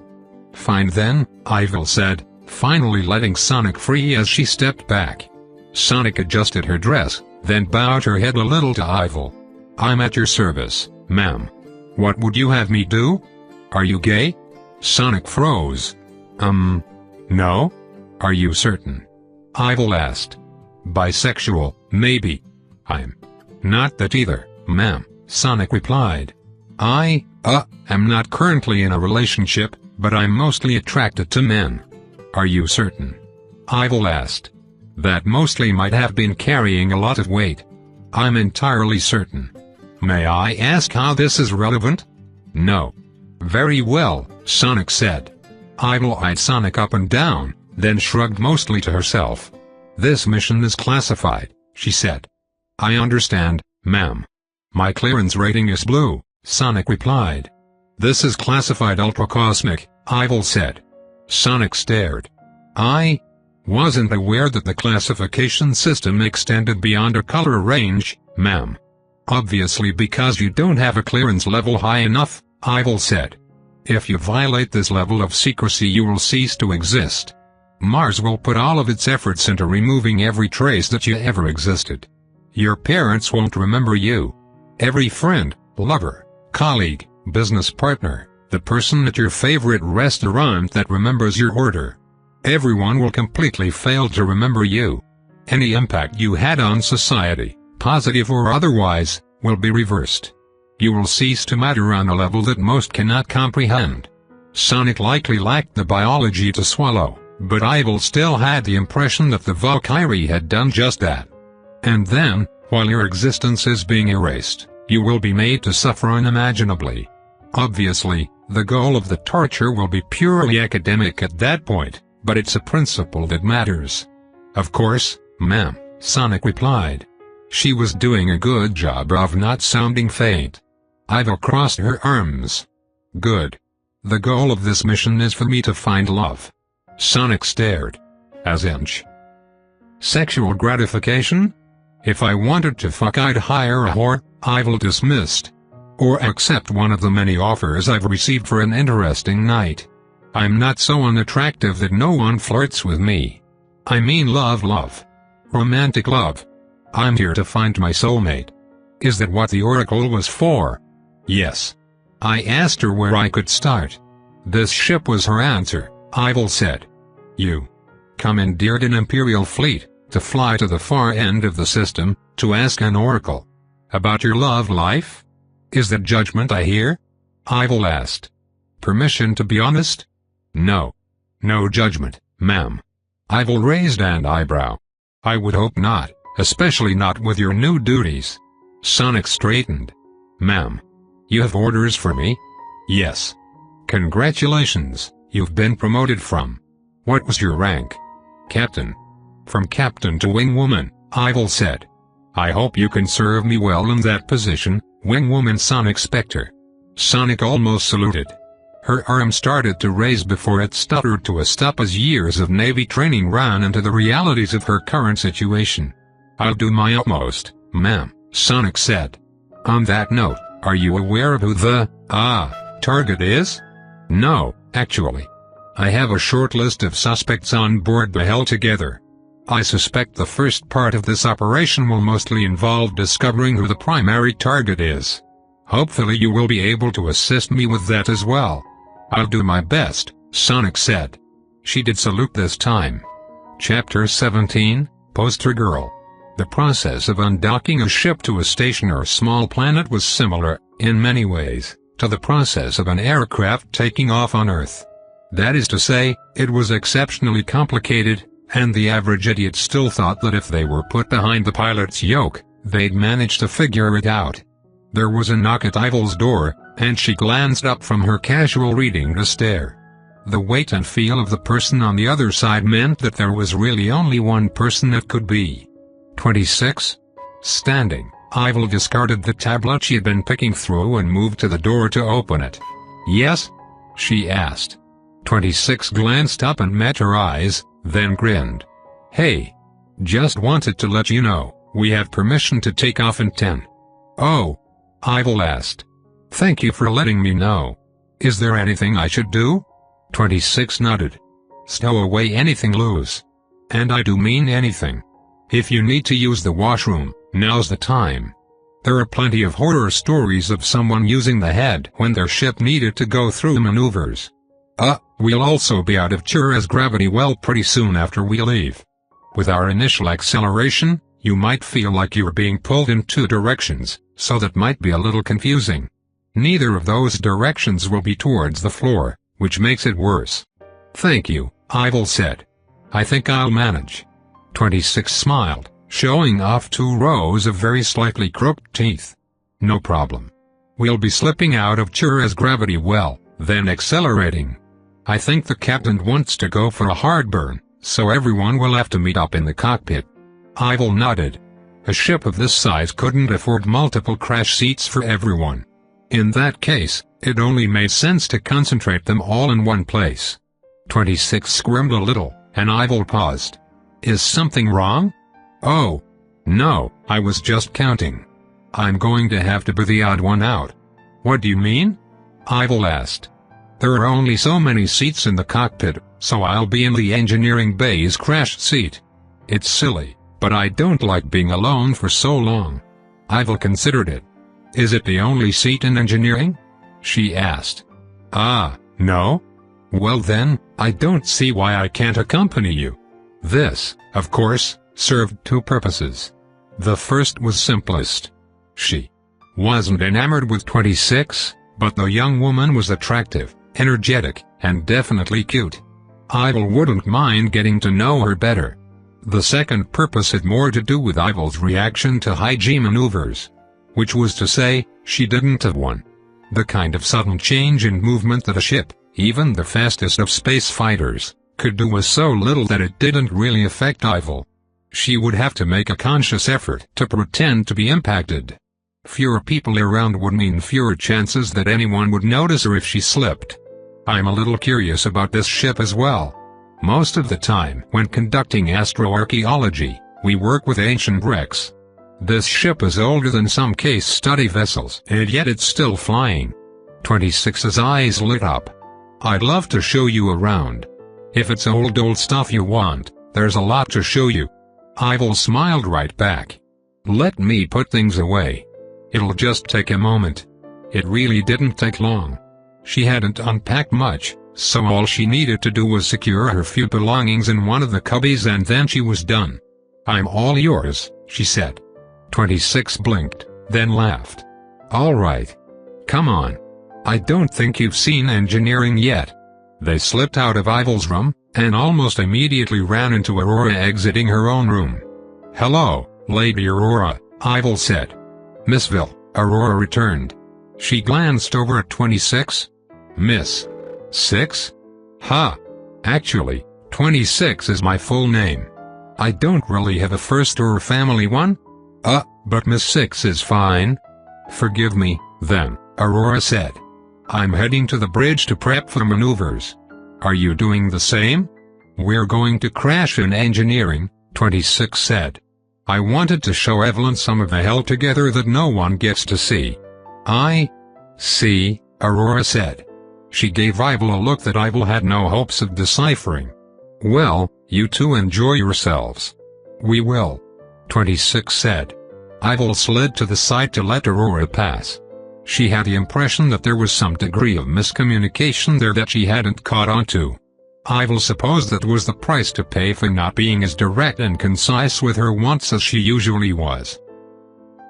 "Fine then," Ivil said, finally letting Sonic free as she stepped back. Sonic adjusted her dress, then bowed her head a little to Ivil. "I'm at your service, ma'am. What would you have me do? Are you gay?" Sonic froze. No? Are you certain?" Ivil asked. "Bisexual, maybe." "I'm not that either, ma'am," Sonic replied. I am not currently in a relationship, but I'm mostly attracted to men." "Are you certain?" Ivil asked. That mostly might have been carrying a lot of weight. I'm entirely certain. May I ask how this is relevant? No. Very well, Sonic said. Ivil eyed Sonic up and down, then shrugged mostly to herself. This mission is classified, she said. I understand, ma'am. My clearance rating is blue, Sonic replied. This is classified ultra-cosmic, Ivil said. Sonic stared. I wasn't aware that the classification system extended beyond a color range, ma'am. Obviously because you don't have a clearance level high enough, Ivil said. If you violate this level of secrecy you will cease to exist. Mars will put all of its efforts into removing every trace that you ever existed. Your parents won't remember you. Every friend, lover, colleague, business partner, the person at your favorite restaurant that remembers your order. Everyone will completely fail to remember you. Any impact you had on society, positive or otherwise, will be reversed. You will cease to matter on a level that most cannot comprehend. Sonic likely lacked the biology to swallow, but Ivil still had the impression that the Valkyrie had done just that. And then, while your existence is being erased, you will be made to suffer unimaginably. Obviously, the goal of the torture will be purely academic at that point, but it's a principle that matters. Of course, ma'am, Sonic replied. She was doing a good job of not sounding faint. Ivil crossed her arms. Good. The goal of this mission is for me to find love. Sonic stared. As in sexual gratification? If I wanted to fuck I'd hire a whore, Ivil dismissed. Or accept one of the many offers I've received for an interesting night. I'm not so unattractive that no one flirts with me. I mean love. Romantic love. I'm here to find my soulmate. Is that what the oracle was for? Yes. I asked her where I could start. This ship was her answer, Ivil said. You commandeered an Imperial fleet, to fly to the far end of the system, to ask an oracle. About your love life? Is that judgment I hear? Ivil asked. Permission to be honest? No. No judgment, ma'am. Ivil raised an eyebrow. I would hope not, especially not with your new duties. Sonic straightened. Ma'am. You have orders for me? Yes. Congratulations, you've been promoted from. What was your rank? Captain. From captain to wingwoman, Ivil said. I hope you can serve me well in that position, wingwoman Sonic Spectre. Sonic almost saluted. Her arm started to raise before it stuttered to a stop as years of Navy training ran into the realities of her current situation. I'll do my utmost, ma'am, Sonic said. On that note, are you aware of who the, target is? No, actually. I have a short list of suspects on board the Hell Together. I suspect the first part of this operation will mostly involve discovering who the primary target is. Hopefully you will be able to assist me with that as well. I'll do my best, Sonic said. She did salute this time. Chapter 17, Poster Girl. The process of undocking a ship to a station or small planet was similar, in many ways, to the process of an aircraft taking off on Earth. That is to say, it was exceptionally complicated, and the average idiot still thought that if they were put behind the pilot's yoke, they'd manage to figure it out. There was a knock at Ivil's door, and she glanced up from her casual reading to stare. The weight and feel of the person on the other side meant that there was really only one person it could be. 26? Standing, Ivil discarded the tablet she had been picking through and moved to the door to open it. Yes? She asked. 26 glanced up and met her eyes, then grinned. Hey. Just wanted to let you know, we have permission to take off in 10. Oh. Ivil asked. Thank you for letting me know. Is there anything I should do? 26 nodded. Stow away anything loose. And I do mean anything. If you need to use the washroom, now's the time. There are plenty of horror stories of someone using the head when their ship needed to go through maneuvers. We'll also be out of Chura's gravity well pretty soon after we leave. With our initial acceleration, you might feel like you're being pulled in two directions, so that might be a little confusing. Neither of those directions will be towards the floor, which makes it worse. Thank you, Ivil said. I think I'll manage. 26 smiled, showing off 2 rows of very slightly crooked teeth. No problem. We'll be slipping out of as gravity well, then accelerating. I think the captain wants to go for a hard burn, so everyone will have to meet up in the cockpit. Ivil nodded. A ship of this size couldn't afford multiple crash seats for everyone. In that case, it only made sense to concentrate them all in one place. 26 squirmed a little, and Ivil paused. Is something wrong? Oh. No, I was just counting. I'm going to have to be the odd one out. What do you mean? Ivil asked. There are only so many seats in the cockpit, so I'll be in the engineering bay's crash seat. It's silly, but I don't like being alone for so long. Ivil considered it. Is it the only seat in engineering? She asked. Ah, no? Well then, I don't see why I can't accompany you. This, of course, served 2 purposes. The first was simplest. She wasn't enamored with 26, but the young woman was attractive, energetic, and definitely cute. Ivil wouldn't mind getting to know her better. The second purpose had more to do with Ivil's reaction to high-G maneuvers. Which was to say, she didn't have one. The kind of sudden change in movement that a ship, even the fastest of space fighters, could do was so little that it didn't really affect Ivil. She would have to make a conscious effort to pretend to be impacted. Fewer people around would mean fewer chances that anyone would notice her if she slipped. I'm a little curious about this ship as well. Most of the time when conducting astroarchaeology, we work with ancient wrecks. This ship is older than some case study vessels, and yet it's still flying. 26's eyes lit up. I'd love to show you around. If it's old stuff you want, there's a lot to show you. Ivil smiled right back. Let me put things away. It'll just take a moment. It really didn't take long. She hadn't unpacked much, so all she needed to do was secure her few belongings in one of the cubbies and then she was done. I'm all yours, she said. 26 blinked, then laughed. All right. Come on. I don't think you've seen engineering yet. They slipped out of Ivil's room, and almost immediately ran into Aurora exiting her own room. Hello, Lady Aurora, Ivil said. Missville, Aurora returned. She glanced over at 26. Miss. 6? Ha. Actually, 26 is my full name. I don't really have a first or a family one. But Miss 6 is fine. Forgive me, then, Aurora said. I'm heading to the bridge to prep for maneuvers. Are you doing the same? We're going to crash in engineering, 26 said. I wanted to show Evelyn some of the hell together that no one gets to see. I see, Aurora said. She gave Ivil a look that Ivil had no hopes of deciphering. Well, you two enjoy yourselves. We will, 26 said. Ivil slid to the side to let Aurora pass. She had the impression that there was some degree of miscommunication there that she hadn't caught on to. Ivil supposed that was the price to pay for not being as direct and concise with her once as she usually was.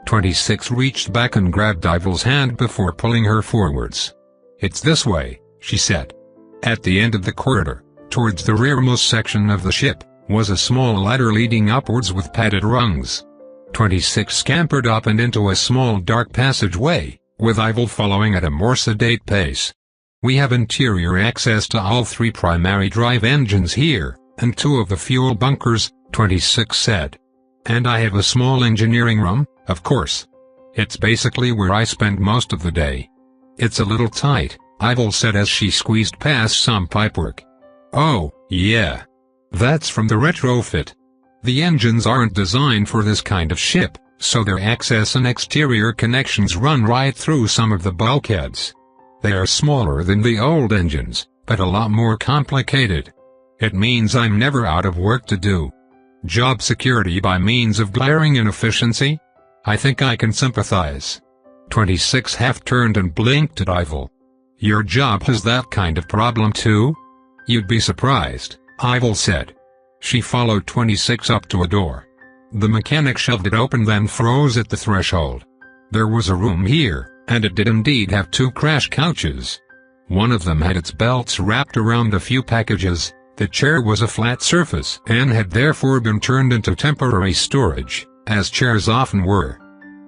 26 reached back and grabbed Ivil's hand before pulling her forwards. It's this way, she said. At the end of the corridor, towards the rearmost section of the ship, was a small ladder leading upwards with padded rungs. 26 scampered up and into a small dark passageway, with Ivil following at a more sedate pace. We have interior access to all 3 primary drive engines here, and 2 of the fuel bunkers, 26 said. And I have a small engineering room, of course. It's basically where I spend most of the day. It's a little tight, Ivil said as she squeezed past some pipework. Oh, yeah. That's from the retrofit. The engines aren't designed for this kind of ship, so their access and exterior connections run right through some of the bulkheads. They are smaller than the old engines, but a lot more complicated. It means I'm never out of work to do. Job security by means of glaring inefficiency? I think I can sympathize. 26 half-turned and blinked at Ivil. Your job has that kind of problem too? You'd be surprised, Ivil said. She followed 26 up to a door. The mechanic shoved it open then froze at the threshold. There was a room here, and it did indeed have 2 crash couches. One of them had its belts wrapped around a few packages, The chair was a flat surface and had therefore been turned into temporary storage, as chairs often were.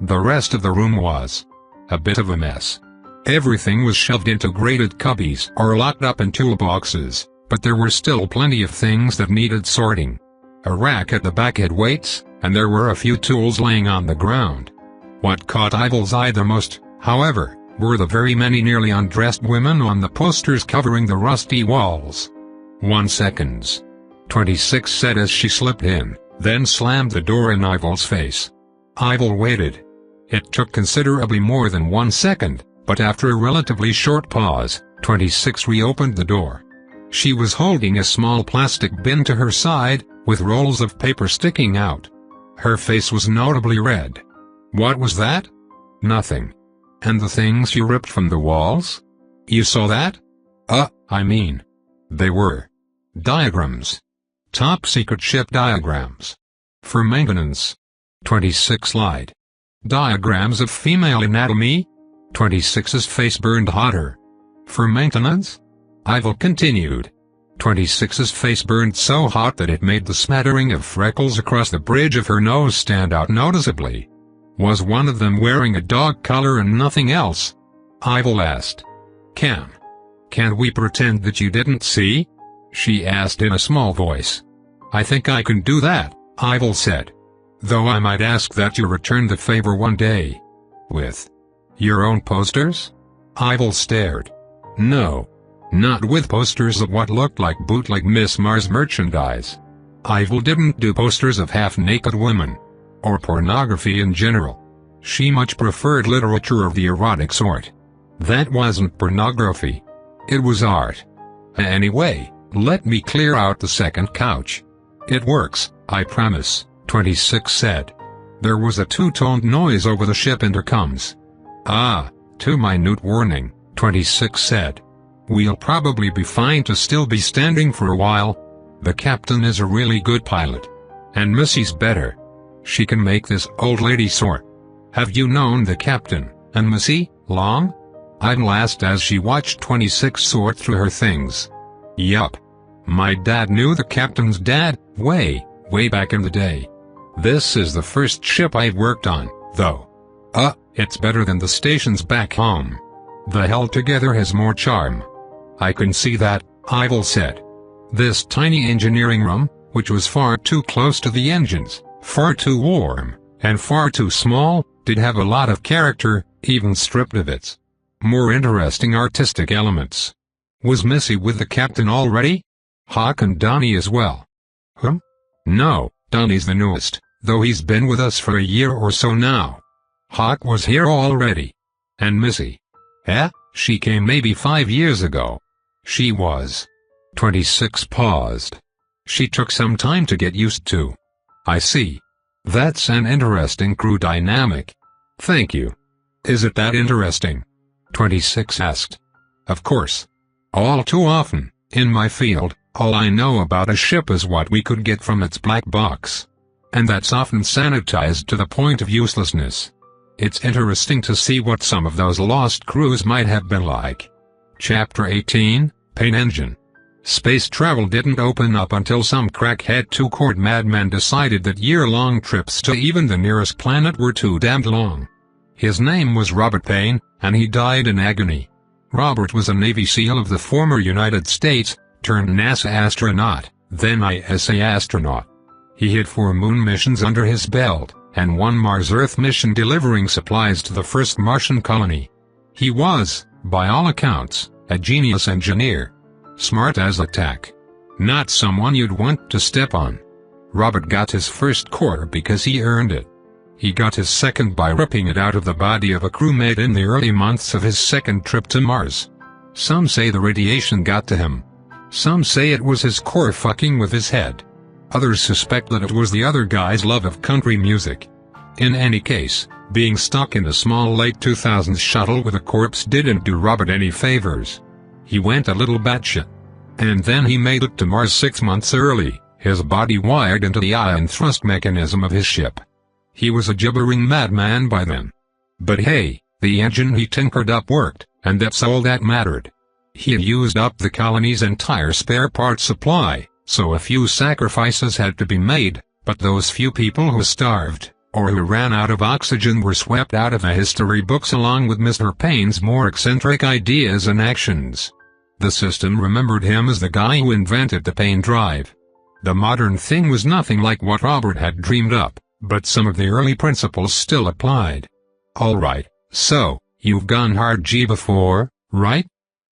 The rest of the room was a bit of a mess. Everything was shoved into grated cubbies or locked up in toolboxes, but there were still plenty of things that needed sorting. A rack at the back had weights, and there were a few tools laying on the ground. What caught Ivil's eye the most, however, were the very many nearly undressed women on the posters covering the rusty walls. 1 second. 26 said as she slipped in, then slammed the door in Ivil's face. Ivil waited. It took considerably more than 1 second, but after a relatively short pause, 26 reopened the door. She was holding a small plastic bin to her side, with rolls of paper sticking out. Her face was notably red. What was that? Nothing. And the things you ripped from the walls? You saw that? I mean. They were diagrams. Top secret ship diagrams. For maintenance. 26 lied. Diagrams of female anatomy? 26's face burned hotter. For maintenance? Ivil continued. 26's face burned so hot that it made the smattering of freckles across the bridge of her nose stand out noticeably. Was one of them wearing a dog collar and nothing else? Ivil asked. Can we pretend that you didn't see? She asked in a small voice. I think I can do that, Ivil said. Though I might ask that you return the favor one day. With your own posters? Ivil stared. No. Not with posters of what looked like bootleg Miss Mars merchandise. Ivil didn't do posters of half-naked women. Or pornography in general. She much preferred literature of the erotic sort. That wasn't pornography. It was art. Anyway, let me clear out the second couch. It works, I promise, 26 said. There was a two-toned noise over the ship intercoms. Too minute warning, 26 said. We'll probably be fine to still be standing for a while. The captain is a really good pilot. And Missy's better. She can make this old lady soar. Have you known the captain, and Missy, long? Ivil asked as she watched 26 sort through her things. Yup. My dad knew the captain's dad, way back in the day. This is the first ship I've worked on, though. It's better than the stations back home. The held together has more charm. I can see that, Ivil said. This tiny engineering room, which was far too close to the engines, far too warm, and far too small, did have a lot of character, even stripped of its more interesting artistic elements. Was Missy with the captain already? Hawk and Donnie as well. No, Donnie's the newest, though he's been with us for a year or so now. Hawk was here already. And Missy? She came maybe 5 years ago. She was. 26 paused. She took some time to get used to. I see. That's an interesting crew dynamic. Thank you. Is it that interesting? 26 asked. Of course. All too often, in my field, all I know about a ship is what we could get from its black box. And that's often sanitized to the point of uselessness. It's interesting to see what some of those lost crews might have been like. Chapter 18, Pain Engine. Space travel didn't open up until some crackhead two-cord madman decided that year-long trips to even the nearest planet were too damned long. His name was Robert Payne, and he died in agony. Robert was a Navy SEAL of the former United States, turned NASA astronaut, then ISA astronaut. He had 4 moon missions under his belt, and 1 Mars-Earth mission delivering supplies to the first Martian colony. He was, by all accounts, a genius engineer. Smart as a tack. Not someone you'd want to step on. Robert got his first core because he earned it. He got his second by ripping it out of the body of a crewmate in the early months of his second trip to Mars. Some say the radiation got to him. Some say it was his core fucking with his head. Others suspect that it was the other guy's love of country music. In any case, being stuck in the small late 2000s shuttle with a corpse didn't do Robert any favors. He went a little batshit. And then he made it to Mars 6 months early, his body wired into the ion thrust mechanism of his ship. He was a gibbering madman by then. But hey, the engine he tinkered up worked, and that's all that mattered. He used up the colony's entire spare parts supply, so a few sacrifices had to be made, but those few people who starved, or who ran out of oxygen were swept out of the history books along with Mr. Payne's more eccentric ideas and actions. The system remembered him as the guy who invented the Payne drive. The modern thing was nothing like what Robert had dreamed up, but some of the early principles still applied. "Alright, so, you've gone hard G before, right?"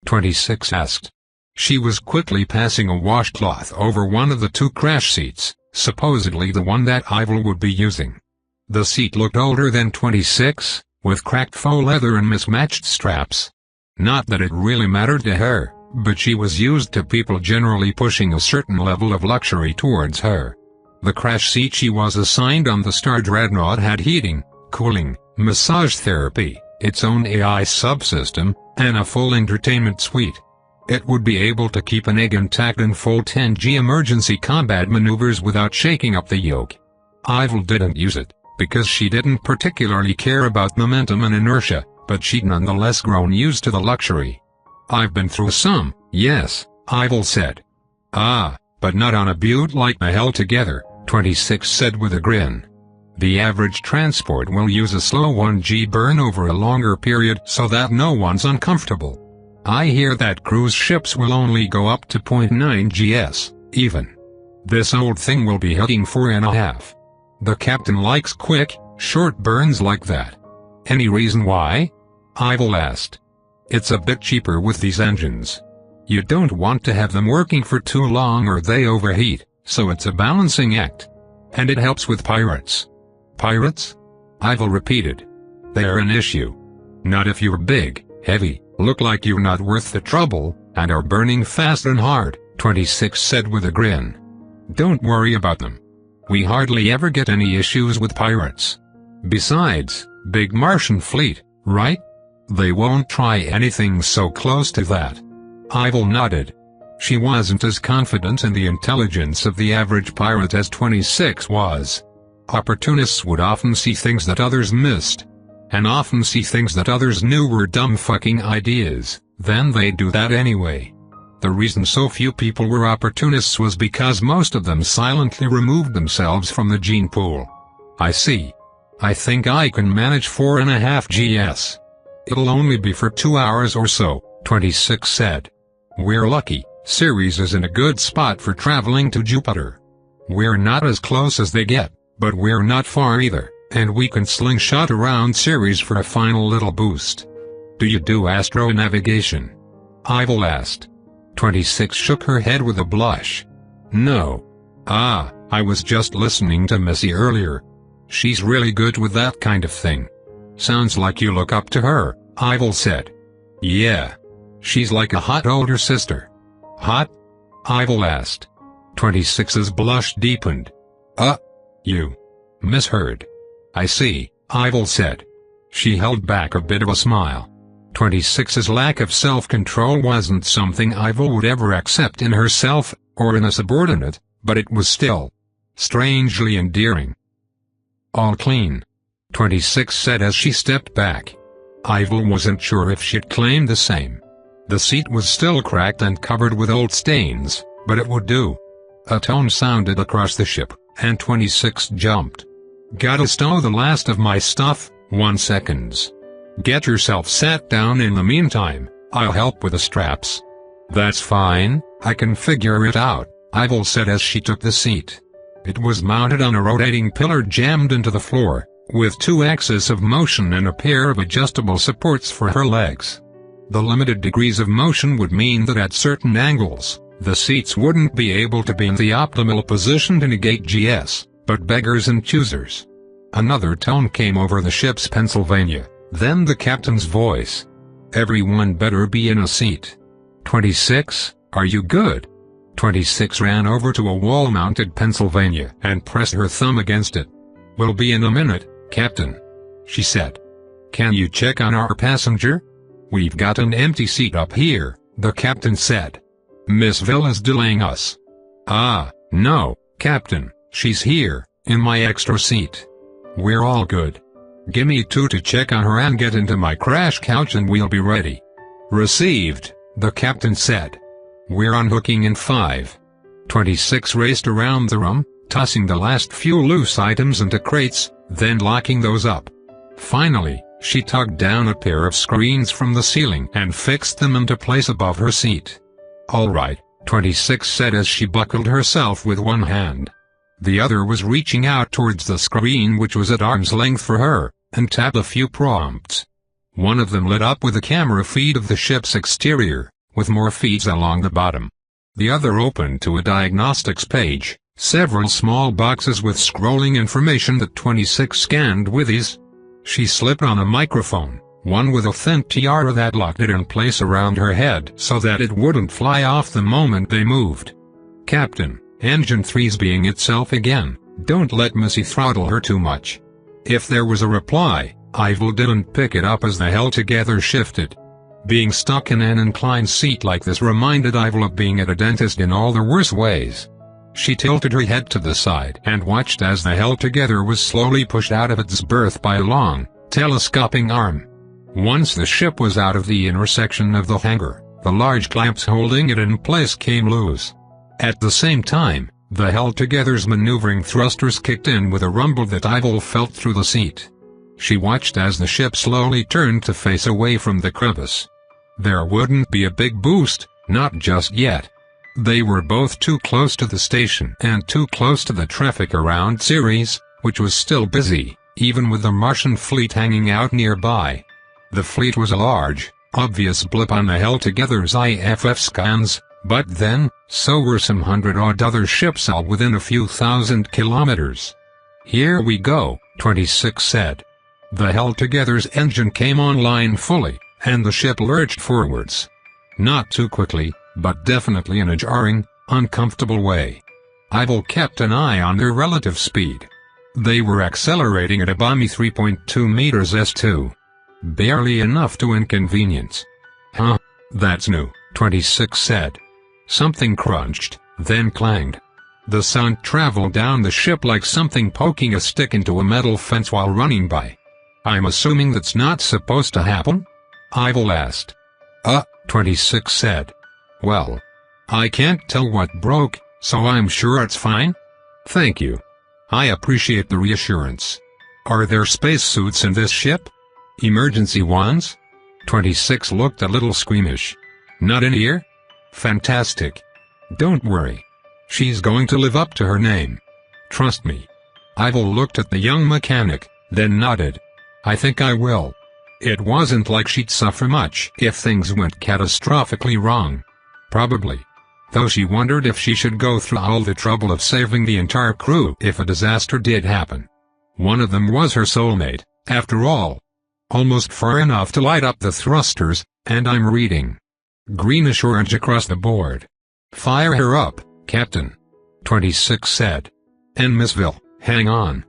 26 asked. She was quickly passing a washcloth over one of the two crash seats, supposedly the one that Ivil would be using. The seat looked older than 26, with cracked faux leather and mismatched straps. Not that it really mattered to her, but she was used to people generally pushing a certain level of luxury towards her. The crash seat she was assigned on the Star Dreadnought had heating, cooling, massage therapy, its own AI subsystem, and a full entertainment suite. It would be able to keep an egg intact in full 10G emergency combat maneuvers without shaking up the yoke. Ivil didn't use it, because she didn't particularly care about momentum and inertia, but she'd nonetheless grown used to the luxury. "I've been through some, yes," Ivil said. "Ah, but not on a butte like the hell together," 26 said with a grin. "The average transport will use a slow 1G burn over a longer period so that no one's uncomfortable. I hear that cruise ships will only go up to 0.9 GS, even. This old thing will be hitting 4.5. The captain likes quick, short burns like that." "Any reason why?" Ivil asked. "It's a bit cheaper with these engines. You don't want to have them working for too long or they overheat, so it's a balancing act. And it helps with pirates." "Pirates?" Ivil repeated. "They're an issue. Not if you're big, heavy, look like you're not worth the trouble, and are burning fast and hard," 26 said with a grin. "Don't worry about them. We hardly ever get any issues with pirates. Besides, big Martian fleet, right? They won't try anything so close to that." Ivil nodded. She wasn't as confident in the intelligence of the average pirate as 26 was. Opportunists would often see things that others missed. And often see things that others knew were dumb fucking ideas, then they'd do that anyway. The reason so few people were opportunists was because most of them silently removed themselves from the gene pool. "I see. I think I can manage 4.5 GS. It'll only be for 2 hours or so," 26 said. "We're lucky, Ceres is in a good spot for traveling to Jupiter. We're not as close as they get, but we're not far either, and we can slingshot around Ceres for a final little boost." "Do you do astronavigation?" Ivil asked. 26 shook her head with a blush. "No. Ah, I was just listening to Missy earlier. She's really good with that kind of thing." "Sounds like you look up to her," Ivil said. "Yeah. She's like a hot older sister." "Hot?" Ivil asked. 26's blush deepened. You misheard." "I see," Ivil said. She held back a bit of a smile. 26's lack of self-control wasn't something Ivil would ever accept in herself, or in a subordinate, but it was still strangely endearing. "All clean," 26 said as she stepped back. Ivil wasn't sure if she'd claimed the same. The seat was still cracked and covered with old stains, but it would do. A tone sounded across the ship, and 26 jumped. "Gotta stow the last of my stuff, 1 second. Get yourself sat down in the meantime, I'll help with the straps." "That's fine, I can figure it out," Ivil said as she took the seat. It was mounted on a rotating pillar jammed into the floor, with 2 axes of motion and a pair of adjustable supports for her legs. The limited degrees of motion would mean that at certain angles, the seats wouldn't be able to be in the optimal position to negate GS, but beggars and choosers. Another tone came over the ship's Pennsylvania, then the captain's voice. "Everyone better be in a seat. 26, are you good?" 26 ran over to a wall-mounted Pennsylvania and pressed her thumb against it. "We'll be in a minute, Captain," she said. "Can you check on our passenger?" "We've got an empty seat up here," the captain said. "Miss Vil is delaying us." "Ah, no, Captain, she's here, in my extra seat. We're all good. Gimme 2 to check on her and get into my crash couch and we'll be ready." "Received," the captain said. "We're unhooking in 5." 26 raced around the room, tossing the last few loose items into crates, then locking those up. Finally, she tugged down a pair of screens from the ceiling and fixed them into place above her seat. "All right," 26 said as she buckled herself with one hand. The other was reaching out towards the screen, which was at arm's length for her, and tapped a few prompts. One of them lit up with a camera feed of the ship's exterior, with more feeds along the bottom. The other opened to a diagnostics page, several small boxes with scrolling information that 26 scanned with ease. She slipped on a microphone, one with a thin tiara that locked it in place around her head so that it wouldn't fly off the moment they moved. "Captain, Engine 3's being itself again, don't let Missy throttle her too much." If there was a reply, Ivil didn't pick it up as the Hell Together shifted. Being stuck in an inclined seat like this reminded Ivil of being at a dentist in all the worst ways. She tilted her head to the side and watched as the Hell Together was slowly pushed out of its berth by a long, telescoping arm. Once the ship was out of the intersection of the hangar, the large clamps holding it in place came loose. At the same time, the Hell Together's maneuvering thrusters kicked in with a rumble that Ivil felt through the seat. She watched as the ship slowly turned to face away from the crevice. There wouldn't be a big boost, not just yet. They were both too close to the station and too close to the traffic around Ceres, which was still busy, even with the Martian fleet hanging out nearby. The fleet was a large, obvious blip on the Hell Together's IFF scans, but then, so were some 100-odd other ships all within a few thousand kilometers. "Here we go," 26 said. The Hell Together's engine came online fully, and the ship lurched forwards. Not too quickly, but definitely in a jarring, uncomfortable way. Ivil kept an eye on their relative speed. They were accelerating at a balmy 3.2 meters s2. Barely enough to inconvenience. "Huh, that's new," 26 said. Something crunched, then clanged. The sound traveled down the ship like something poking a stick into a metal fence while running by. "I'm assuming that's not supposed to happen?" Ivil asked. 26 said. "Well, I can't tell what broke, so I'm sure it's fine." "Thank you. I appreciate the reassurance. Are there spacesuits in this ship? Emergency ones?" 26 looked a little squeamish. "Not in here?" "Fantastic. Don't worry. She's going to live up to her name. Trust me." Ivil looked at the young mechanic, then nodded. "I think I will." It wasn't like she'd suffer much if things went catastrophically wrong. Probably. Though she wondered if she should go through all the trouble of saving the entire crew if a disaster did happen. One of them was her soulmate, after all. Almost far enough to light up the thrusters, and I'm reading. Greenish orange across the board. "Fire her up, Captain," 26 said. "And Missville, hang on."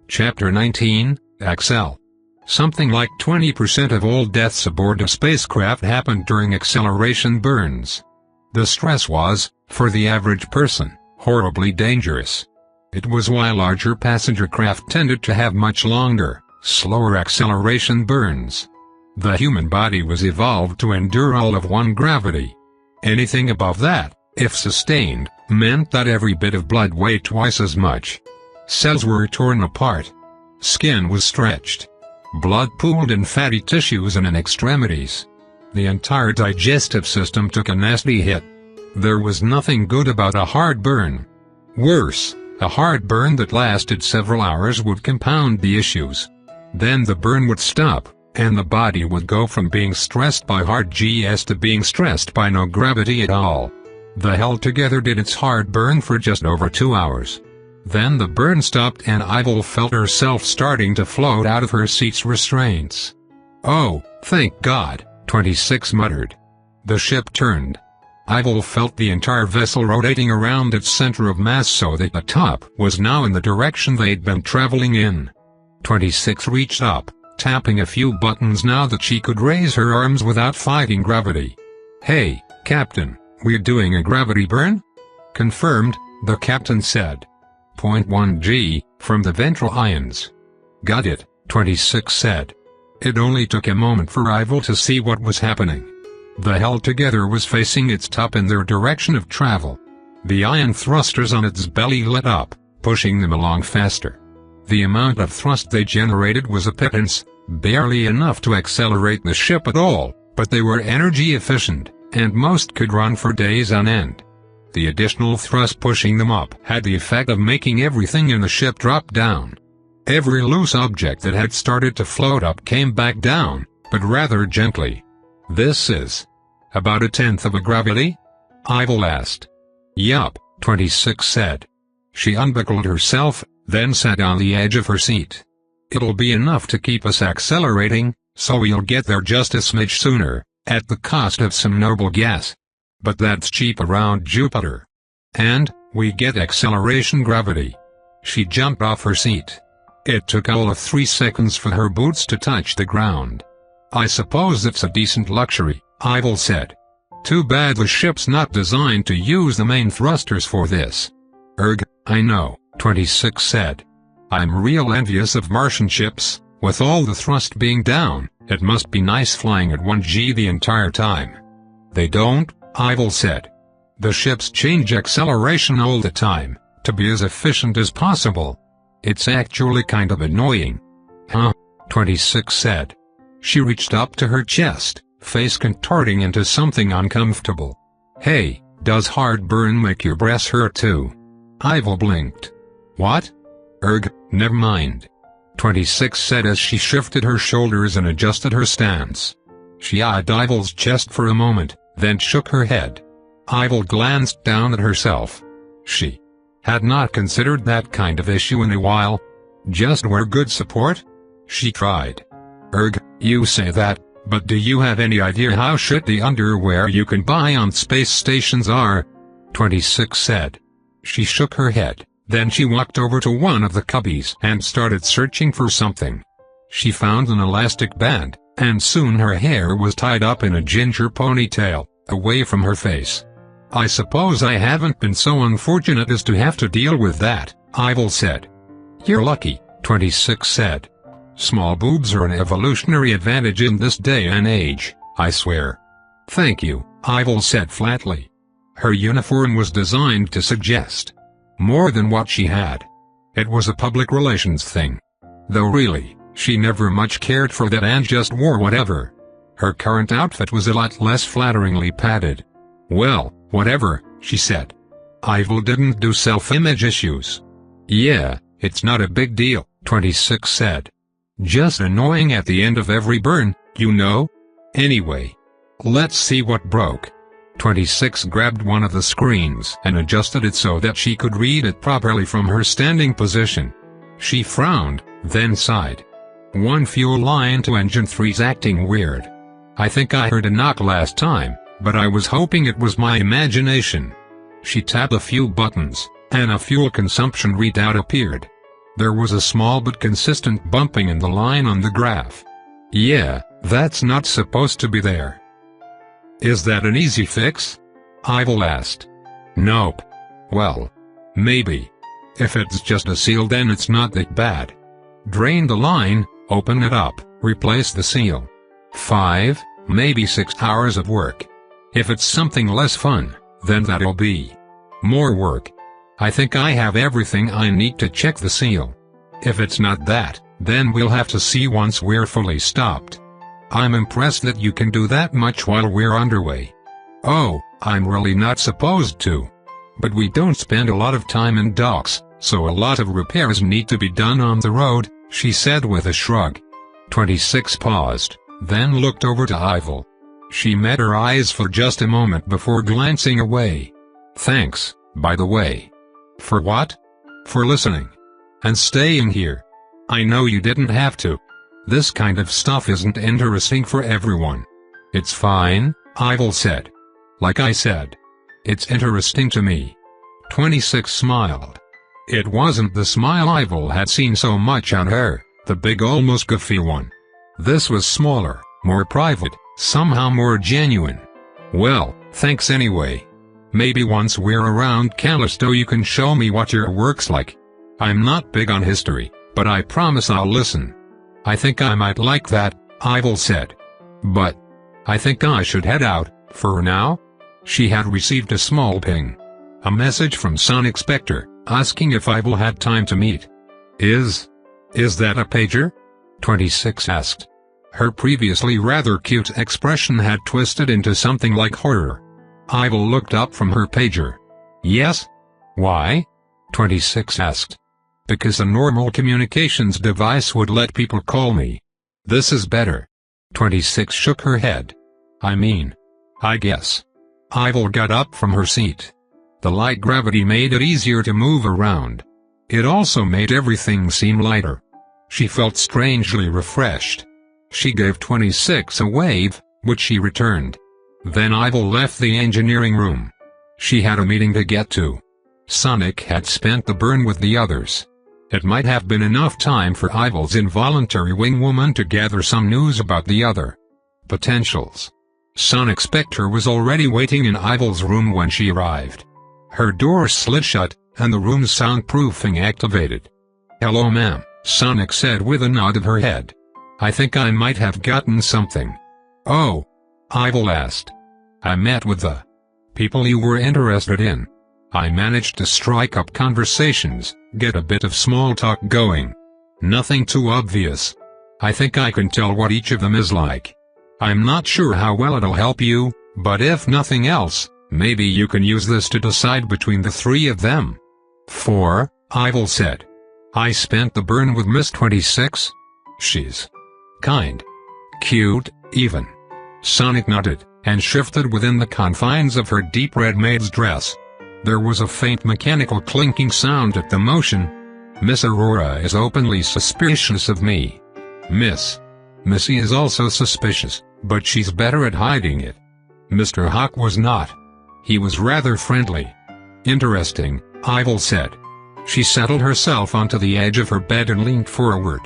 Chapter 19, Axel. Something like 20% of all deaths aboard a spacecraft happened during acceleration burns. The stress was, for the average person, horribly dangerous. It was why larger passenger craft tended to have much longer, slower acceleration burns. The human body was evolved to endure all of one gravity. Anything above that, if sustained, meant that every bit of blood weighed twice as much. Cells were torn apart. Skin was stretched. Blood pooled in fatty tissues and in extremities. The entire digestive system took a nasty hit. There was nothing good about a hard burn. Worse, a hard burn that lasted several hours would compound the issues. Then the burn would stop, and the body would go from being stressed by hard GS to being stressed by no gravity at all. The Hell Together did its hard burn for just over 2 hours. Then the burn stopped and Ivil felt herself starting to float out of her seat's restraints. "Oh, thank God," 26 muttered. The ship turned. Ivil felt the entire vessel rotating around its center of mass so that the top was now in the direction they'd been traveling in. 26 reached up, tapping a few buttons now that she could raise her arms without fighting gravity. "Hey, Captain, we're doing a gravity burn?" "Confirmed," the captain said. 0.1 G, from the ventral ions. "Got it," 26 said. It only took a moment for Ivil to see what was happening. The hull together was facing its top in their direction of travel. The iron thrusters on its belly lit up, pushing them along faster. The amount of thrust they generated was a pittance, barely enough to accelerate the ship at all, but they were energy efficient, and most could run for days on end. The additional thrust pushing them up had the effect of making everything in the ship drop down. Every loose object that had started to float up came back down, but rather gently. "This is about a tenth of a gravity?" Ivil asked. "Yup," 26 said. She unbuckled herself, then sat on the edge of her seat. "It'll be enough to keep us accelerating, so we'll get there just a smidge sooner, at the cost of some noble gas. But that's cheap around Jupiter. And, we get acceleration gravity." She jumped off her seat. It took all of 3 seconds for her boots to touch the ground. "I suppose it's a decent luxury," Ivil said. "Too bad the ship's not designed to use the main thrusters for this." I know," 26 said. "I'm real envious of Martian ships, with all the thrust being down. It must be nice flying at 1G the entire time." "They don't," Ivil said. "The ships change acceleration all the time, to be as efficient as possible. It's actually kind of annoying." "Huh?" 26 said. She reached up to her chest, face contorting into something uncomfortable. "Hey, does heartburn make your breasts hurt too?" Ivil blinked. "What?" Never mind," 26 said as she shifted her shoulders and adjusted her stance. She eyed Ivil's chest for a moment, then shook her head. Ivil glanced down at herself. She had not considered that kind of issue in a while. "Just wear good support?" she tried. You say that, but do you have any idea how shitty underwear you can buy on space stations are?" 26 said. She shook her head, then she walked over to one of the cubbies and started searching for something. She found an elastic band, and soon her hair was tied up in a ginger ponytail, away from her face. "I suppose I haven't been so unfortunate as to have to deal with that," Ivil said. "You're lucky," 26 said. "Small boobs are an evolutionary advantage in this day and age, I swear." "Thank you," Ivil said flatly. Her uniform was designed to suggest more than what she had. It was a public relations thing. Though really, she never much cared for that and just wore whatever. Her current outfit was a lot less flatteringly padded. "Well, whatever," she said. Ivil didn't do self-image issues. "Yeah, it's not a big deal," 26 said. "Just annoying at the end of every burn, you know? Anyway, let's see what broke." 26 grabbed one of the screens and adjusted it so that she could read it properly from her standing position. She frowned, then sighed. "One fuel line to engine 3's acting weird. I think I heard a knock last time, but I was hoping it was my imagination." She tapped a few buttons, and a fuel consumption readout appeared. There was a small but consistent bumping in the line on the graph. "Yeah, that's not supposed to be there." "Is that an easy fix?" Ivil asked. "Nope." "Well, maybe. If it's just a seal then it's not that bad. Drain the line, open it up, replace the seal. 5, maybe 6 hours of work. If it's something less fun, then that'll be more work. I think I have everything I need to check the seal. If it's not that, then we'll have to see once we're fully stopped. I'm impressed that you can do that much while we're underway." "Oh, I'm really not supposed to. But we don't spend a lot of time in docks, so a lot of repairs need to be done on the road," she said with a shrug. 26 paused, then looked over to Ivil. She met her eyes for just a moment before glancing away. "Thanks, by the way." "For what?" "For listening. And staying here. I know you didn't have to. This kind of stuff isn't interesting for everyone." "It's fine," Ivil said. "Like I said, it's interesting to me." 26 smiled. It wasn't the smile Ivil had seen so much on her, the big almost goofy one. This was smaller, more private, somehow more genuine. "Well, thanks anyway. Maybe once we're around Callisto you can show me what your work's like. I'm not big on history, but I promise I'll listen." "I think I might like that," Ivil said. "But I think I should head out, for now. She had received a small ping. A message from Sonic Spectre, asking if Ivil had time to meet. Is that a pager? 26 asked. Her previously rather cute expression had twisted into something like horror. Ivil looked up from her pager. Yes? Why? 26 asked. Because a normal communications device would let people call me. This is better. 26 shook her head. I guess. Ivil got up from her seat. The light gravity made it easier to move around. It also made everything seem lighter. She felt strangely refreshed. She gave 26 a wave, which she returned. Then Ivil left the engineering room. She had a meeting to get to. Sonic had spent the burn with the others. It might have been enough time for Ivil's involuntary wingwoman to gather some news about the other potentials. Sonic Spectre was already waiting in Ivil's room when she arrived. Her door slid shut, and the room's soundproofing activated. Hello ma'am, Sonic said with a nod of her head. I think I might have gotten something. Oh? Ivil asked. I met with the people you were interested in. I managed to strike up conversations, get a bit of small talk going. Nothing too obvious. I think I can tell what each of them is like. I'm not sure how well it'll help you, but if nothing else, maybe you can use this to decide between the three of them. 4, Ivil said. I spent the burn with Miss 26. She's kind, cute, even. Sonic nodded, and shifted within the confines of her deep red maid's dress. There was a faint mechanical clinking sound at the motion. Miss Aurora is openly suspicious of me. Missy is also suspicious, but she's better at hiding it. Mr. Hawk was not. He was rather friendly. Interesting, Ivil said. She settled herself onto the edge of her bed and leaned forward.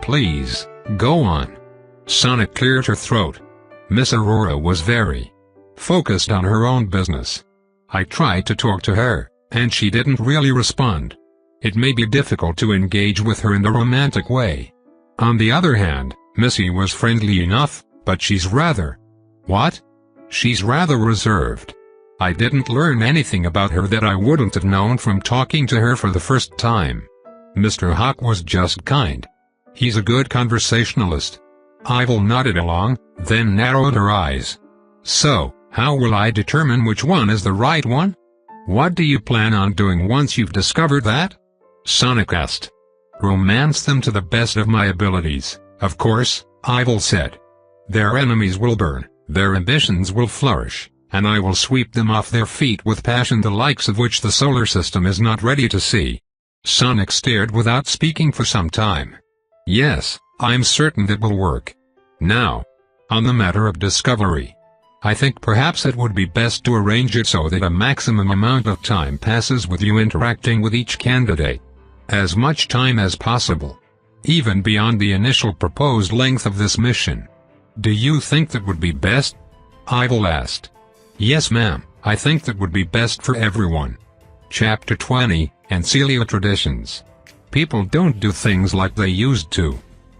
Please, go on. Sonic cleared her throat. Miss Aurora was very focused on her own business. I tried to talk to her, and she didn't really respond. It may be difficult to engage with her in the romantic way. On the other hand, Missy was friendly enough, but she's rather... What? She's rather reserved. I didn't learn anything about her that I wouldn't have known from talking to her for the first time. Mr. Hawk was just kind. He's a good conversationalist. Ivil nodded along, then narrowed her eyes. So, how will I determine which one is the right one? What do you plan on doing once you've discovered that? Sonic asked. Romance them to the best of my abilities, of course, Ivil said. Their enemies will burn, their ambitions will flourish, and I will sweep them off their feet with passion the likes of which the solar system is not ready to see. Sonic stared without speaking for some time. Yes, I'm certain it will work. Now, on the matter of discovery. I think perhaps it would be best to arrange it so that a maximum amount of time passes with you interacting with each candidate. As much time as possible. Even beyond the initial proposed length of this mission. Do you think that would be best? Ivil asked. Yes ma'am, I think that would be best for everyone. Chapter 20, Ancilia Traditions. People don't do things like they used to.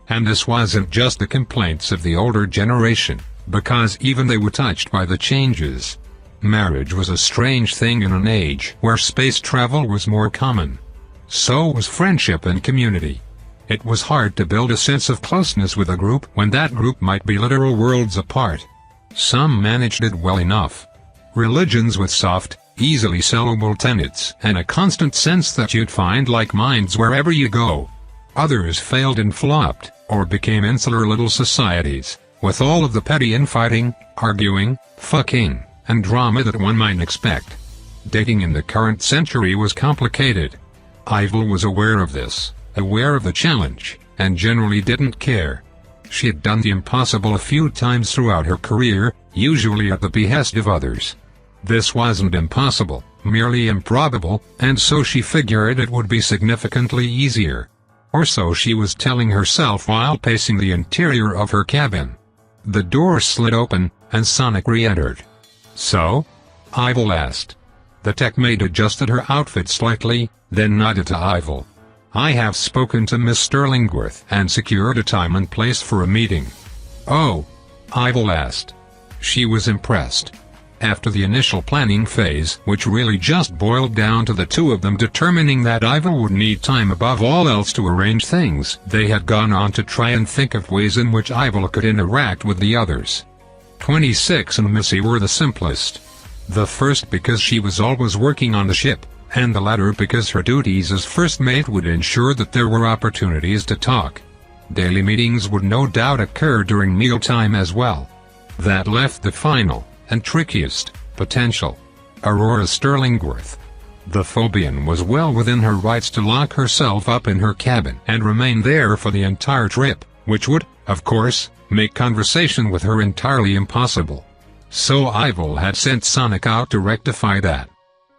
And this wasn't just the complaints of the older generation, because even they were touched by the changes. Marriage was a strange thing in an age where space travel was more common. So was friendship and community. It was hard to build a sense of closeness with a group when that group might be literal worlds apart. Some managed it well enough. Religions with soft, easily sellable tenets and a constant sense that you'd find like minds wherever you go. Others failed and flopped, or became insular little societies, with all of the petty infighting, arguing, fucking, and drama that one might expect. Dating in the current century was complicated. Ivil was aware of this, aware of the challenge, and generally didn't care. She had done the impossible a few times throughout her career, usually at the behest of others. This wasn't impossible, merely improbable, and so she figured it would be significantly easier. Or so she was telling herself while pacing the interior of her cabin. The door slid open, and Sonic re-entered. So? Ivil asked. The tech maid adjusted her outfit slightly, then nodded to Ivil. I have spoken to Miss Sterlingworth and secured a time and place for a meeting. Oh? Ivil asked. She was impressed. After the initial planning phase, which really just boiled down to the two of them determining that Ivil would need time above all else to arrange things, they had gone on to try and think of ways in which Ivil could interact with the others. 26 and Missy were the simplest. The first because she was always working on the ship, and the latter because her duties as first mate would ensure that there were opportunities to talk. Daily meetings would no doubt occur during mealtime as well. That left the final, and trickiest, potential. Aurora Sterlingworth. The Phobian was well within her rights to lock herself up in her cabin and remain there for the entire trip, which would, of course, make conversation with her entirely impossible. So Ivil had sent Sonic out to rectify that.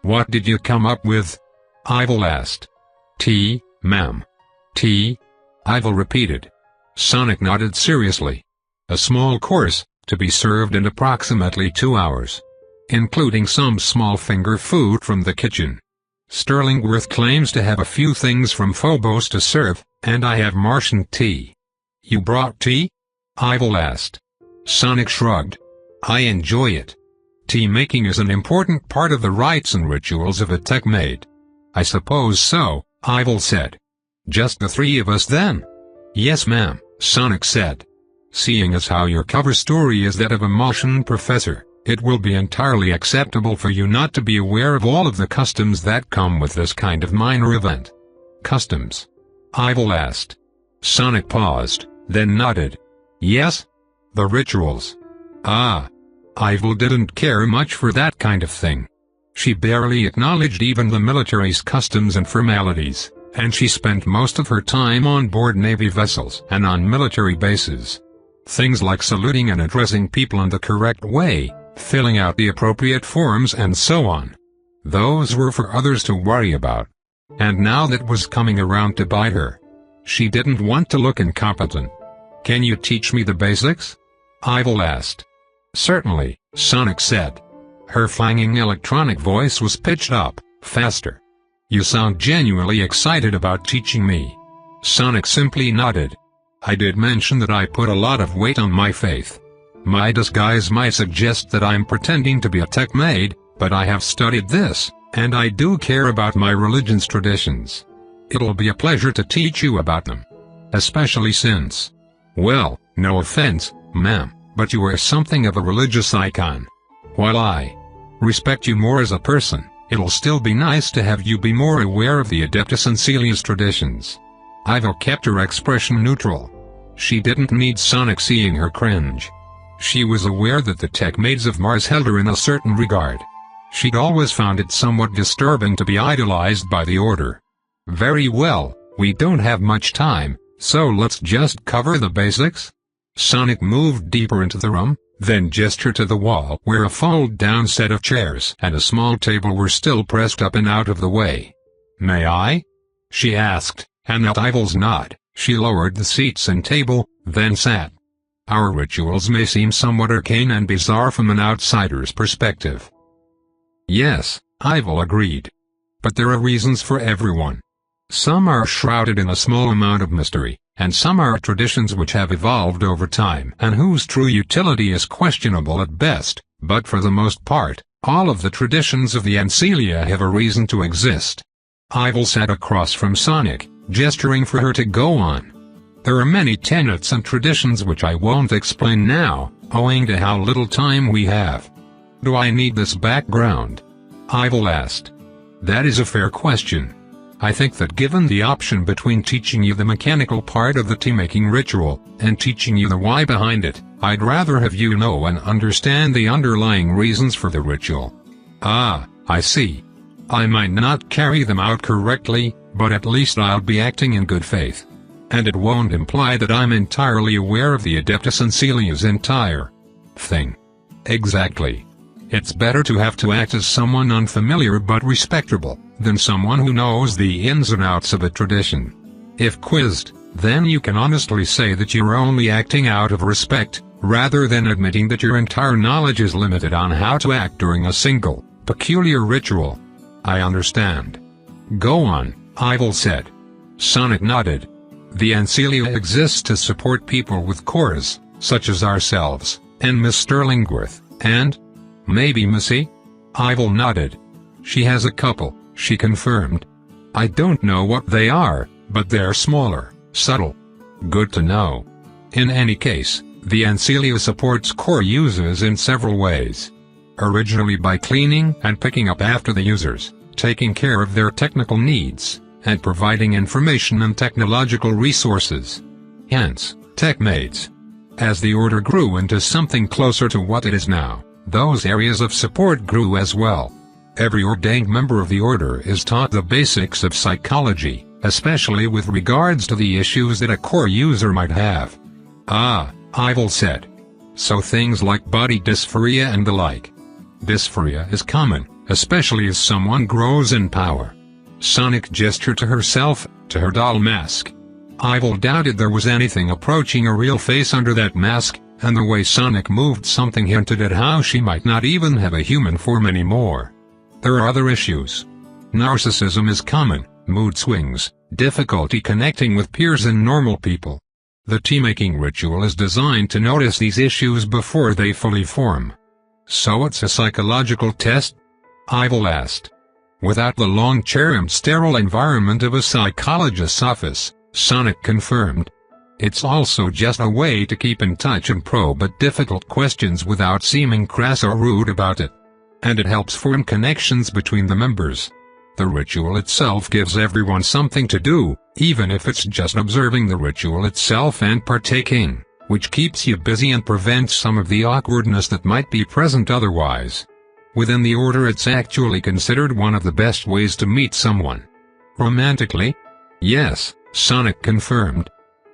"What did you come up with?" Ivil asked. "Tea, ma'am." "Tea?" Ivil repeated. Sonic nodded seriously. "A small course, to be served in approximately 2 hours. Including some small finger food from the kitchen. Sterlingworth claims to have a few things from Phobos to serve, and I have Martian tea." "You brought tea?" Ivil asked. Sonic shrugged. "I enjoy it. Tea making is an important part of the rites and rituals of a tech maid." "I suppose so," Ivil said. "Just the three of us then?" "Yes ma'am," Sonic said. "Seeing as how your cover story is that of a Martian professor, it will be entirely acceptable for you not to be aware of all of the customs that come with this kind of minor event." "Customs?" Ivil asked. Sonic paused, then nodded. "Yes. The rituals." "Ah." Ivil didn't care much for that kind of thing. She barely acknowledged even the military's customs and formalities, and she spent most of her time on board Navy vessels and on military bases. Things like saluting and addressing people in the correct way, filling out the appropriate forms and so on. Those were for others to worry about. And now that was coming around to bite her. She didn't want to look incompetent. "Can you teach me the basics?" Ivil asked. "Certainly," Sonic said. Her clanging electronic voice was pitched up, faster. "You sound genuinely excited about teaching me." Sonic simply nodded. "I did mention that I put a lot of weight on my faith. My disguise might suggest that I'm pretending to be a tech maid, but I have studied this, and I do care about my religion's traditions. It'll be a pleasure to teach you about them. Especially since, well, no offense, ma'am, but you are something of a religious icon. While I respect you more as a person, it'll still be nice to have you be more aware of the Adeptus Ancilia's traditions." Ivil kept her expression neutral. She didn't need Sonic seeing her cringe. She was aware that the tech maids of Mars held her in a certain regard. She'd always found it somewhat disturbing to be idolized by the Order. "Very well, we don't have much time, so let's just cover the basics." Sonic moved deeper into the room, then gestured to the wall where a fold-down set of chairs and a small table were still pressed up and out of the way. "May I?" she asked, and at Ivil's nod, she lowered the seats and table, then sat. "Our rituals may seem somewhat arcane and bizarre from an outsider's perspective." "Yes," Ivil agreed. "But there are reasons for everyone. Some are shrouded in a small amount of mystery, and some are traditions which have evolved over time and whose true utility is questionable at best, but for the most part, all of the traditions of the Ancilia have a reason to exist." Ivil sat across from Sonic, gesturing for her to go on. "There are many tenets and traditions which I won't explain now, owing to how little time we have." "Do I need this background?" Ivil asked. "That is a fair question. I think that given the option between teaching you the mechanical part of the tea-making ritual, and teaching you the why behind it, I'd rather have you know and understand the underlying reasons for the ritual." "Ah, I see. I might not carry them out correctly, but at least I'll be acting in good faith. And it won't imply that I'm entirely aware of the Adeptus Ancilia's entire thing." "Exactly. It's better to have to act as someone unfamiliar but respectable, than someone who knows the ins and outs of a tradition. If quizzed, then you can honestly say that you're only acting out of respect, rather than admitting that your entire knowledge is limited on how to act during a single, peculiar ritual." "I understand. Go on," Ivil said. Sonic nodded. "The Ancilia exists to support people with cores, such as ourselves, And Miss Sterlingworth, and? Maybe Missy? Ivil nodded. She has a couple, she confirmed. I don't know what they are, but they're smaller, subtle. Good to know. In any case, the Ancilia supports core users in several ways. Originally by cleaning and picking up after the users, taking care of their technical needs, and providing information and technological resources. Hence, TechMaids. As the order grew into something closer to what it is now, those areas of support grew as well. Every ordained member of the order is taught the basics of psychology, especially with regards to the issues that a core user might have. Ah, Ivil said. So things like body dysphoria and the like. Dysphoria is common, especially as someone grows in power. Sonic gestured to herself, to her doll mask. Ivil doubted there was anything approaching a real face under that mask, and the way Sonic moved something hinted at how she might not even have a human form anymore. There are other issues. Narcissism is common, mood swings, difficulty connecting with peers and normal people. The tea-making ritual is designed to notice these issues before they fully form. So it's a psychological test? Ivil asked. Without the long chair and sterile environment of a psychologist's office, Sonic confirmed. It's also just a way to keep in touch and probe at difficult questions without seeming crass or rude about it. And it helps form connections between the members. The ritual itself gives everyone something to do, even if it's just observing the ritual itself and partaking, which keeps you busy and prevents some of the awkwardness that might be present otherwise. Within the order it's actually considered one of the best ways to meet someone. Romantically? Yes, Sonic confirmed.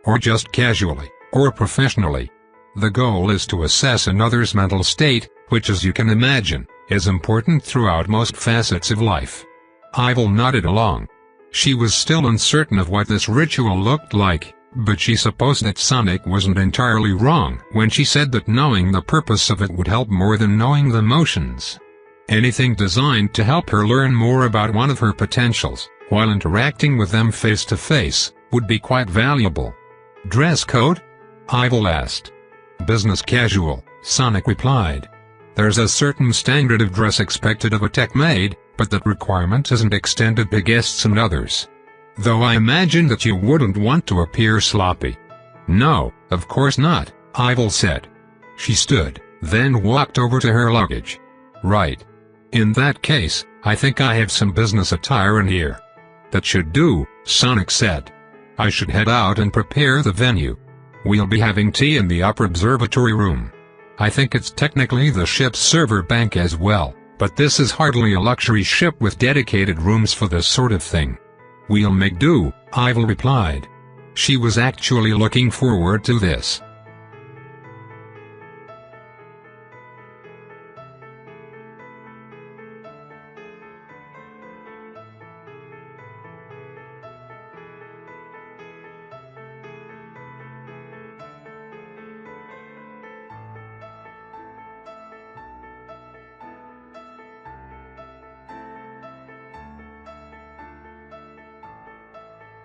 Or just casually, or professionally. The goal is to assess another's mental state, which as you can imagine, is important throughout most facets of life. Ivil nodded along. She was still uncertain of what this ritual looked like, but she supposed that Sonic wasn't entirely wrong when she said that knowing the purpose of it would help more than knowing the motions. Anything designed to help her learn more about one of her potentials, while interacting with them face to face, would be quite valuable. Dress code? Ivil asked. Business casual, Sonic replied. There's a certain standard of dress expected of a tech maid, but that requirement isn't extended to guests and others. Though I imagine that you wouldn't want to appear sloppy. No, of course not, Ivil said. She stood, then walked over to her luggage. Right. In that case, I think I have some business attire in here. That should do, Sonic said. I should head out and prepare the venue. We'll be having tea in the upper observatory room. I think it's technically the ship's server bank as well, but this is hardly a luxury ship with dedicated rooms for this sort of thing. We'll make do, Ivil replied. She was actually looking forward to this.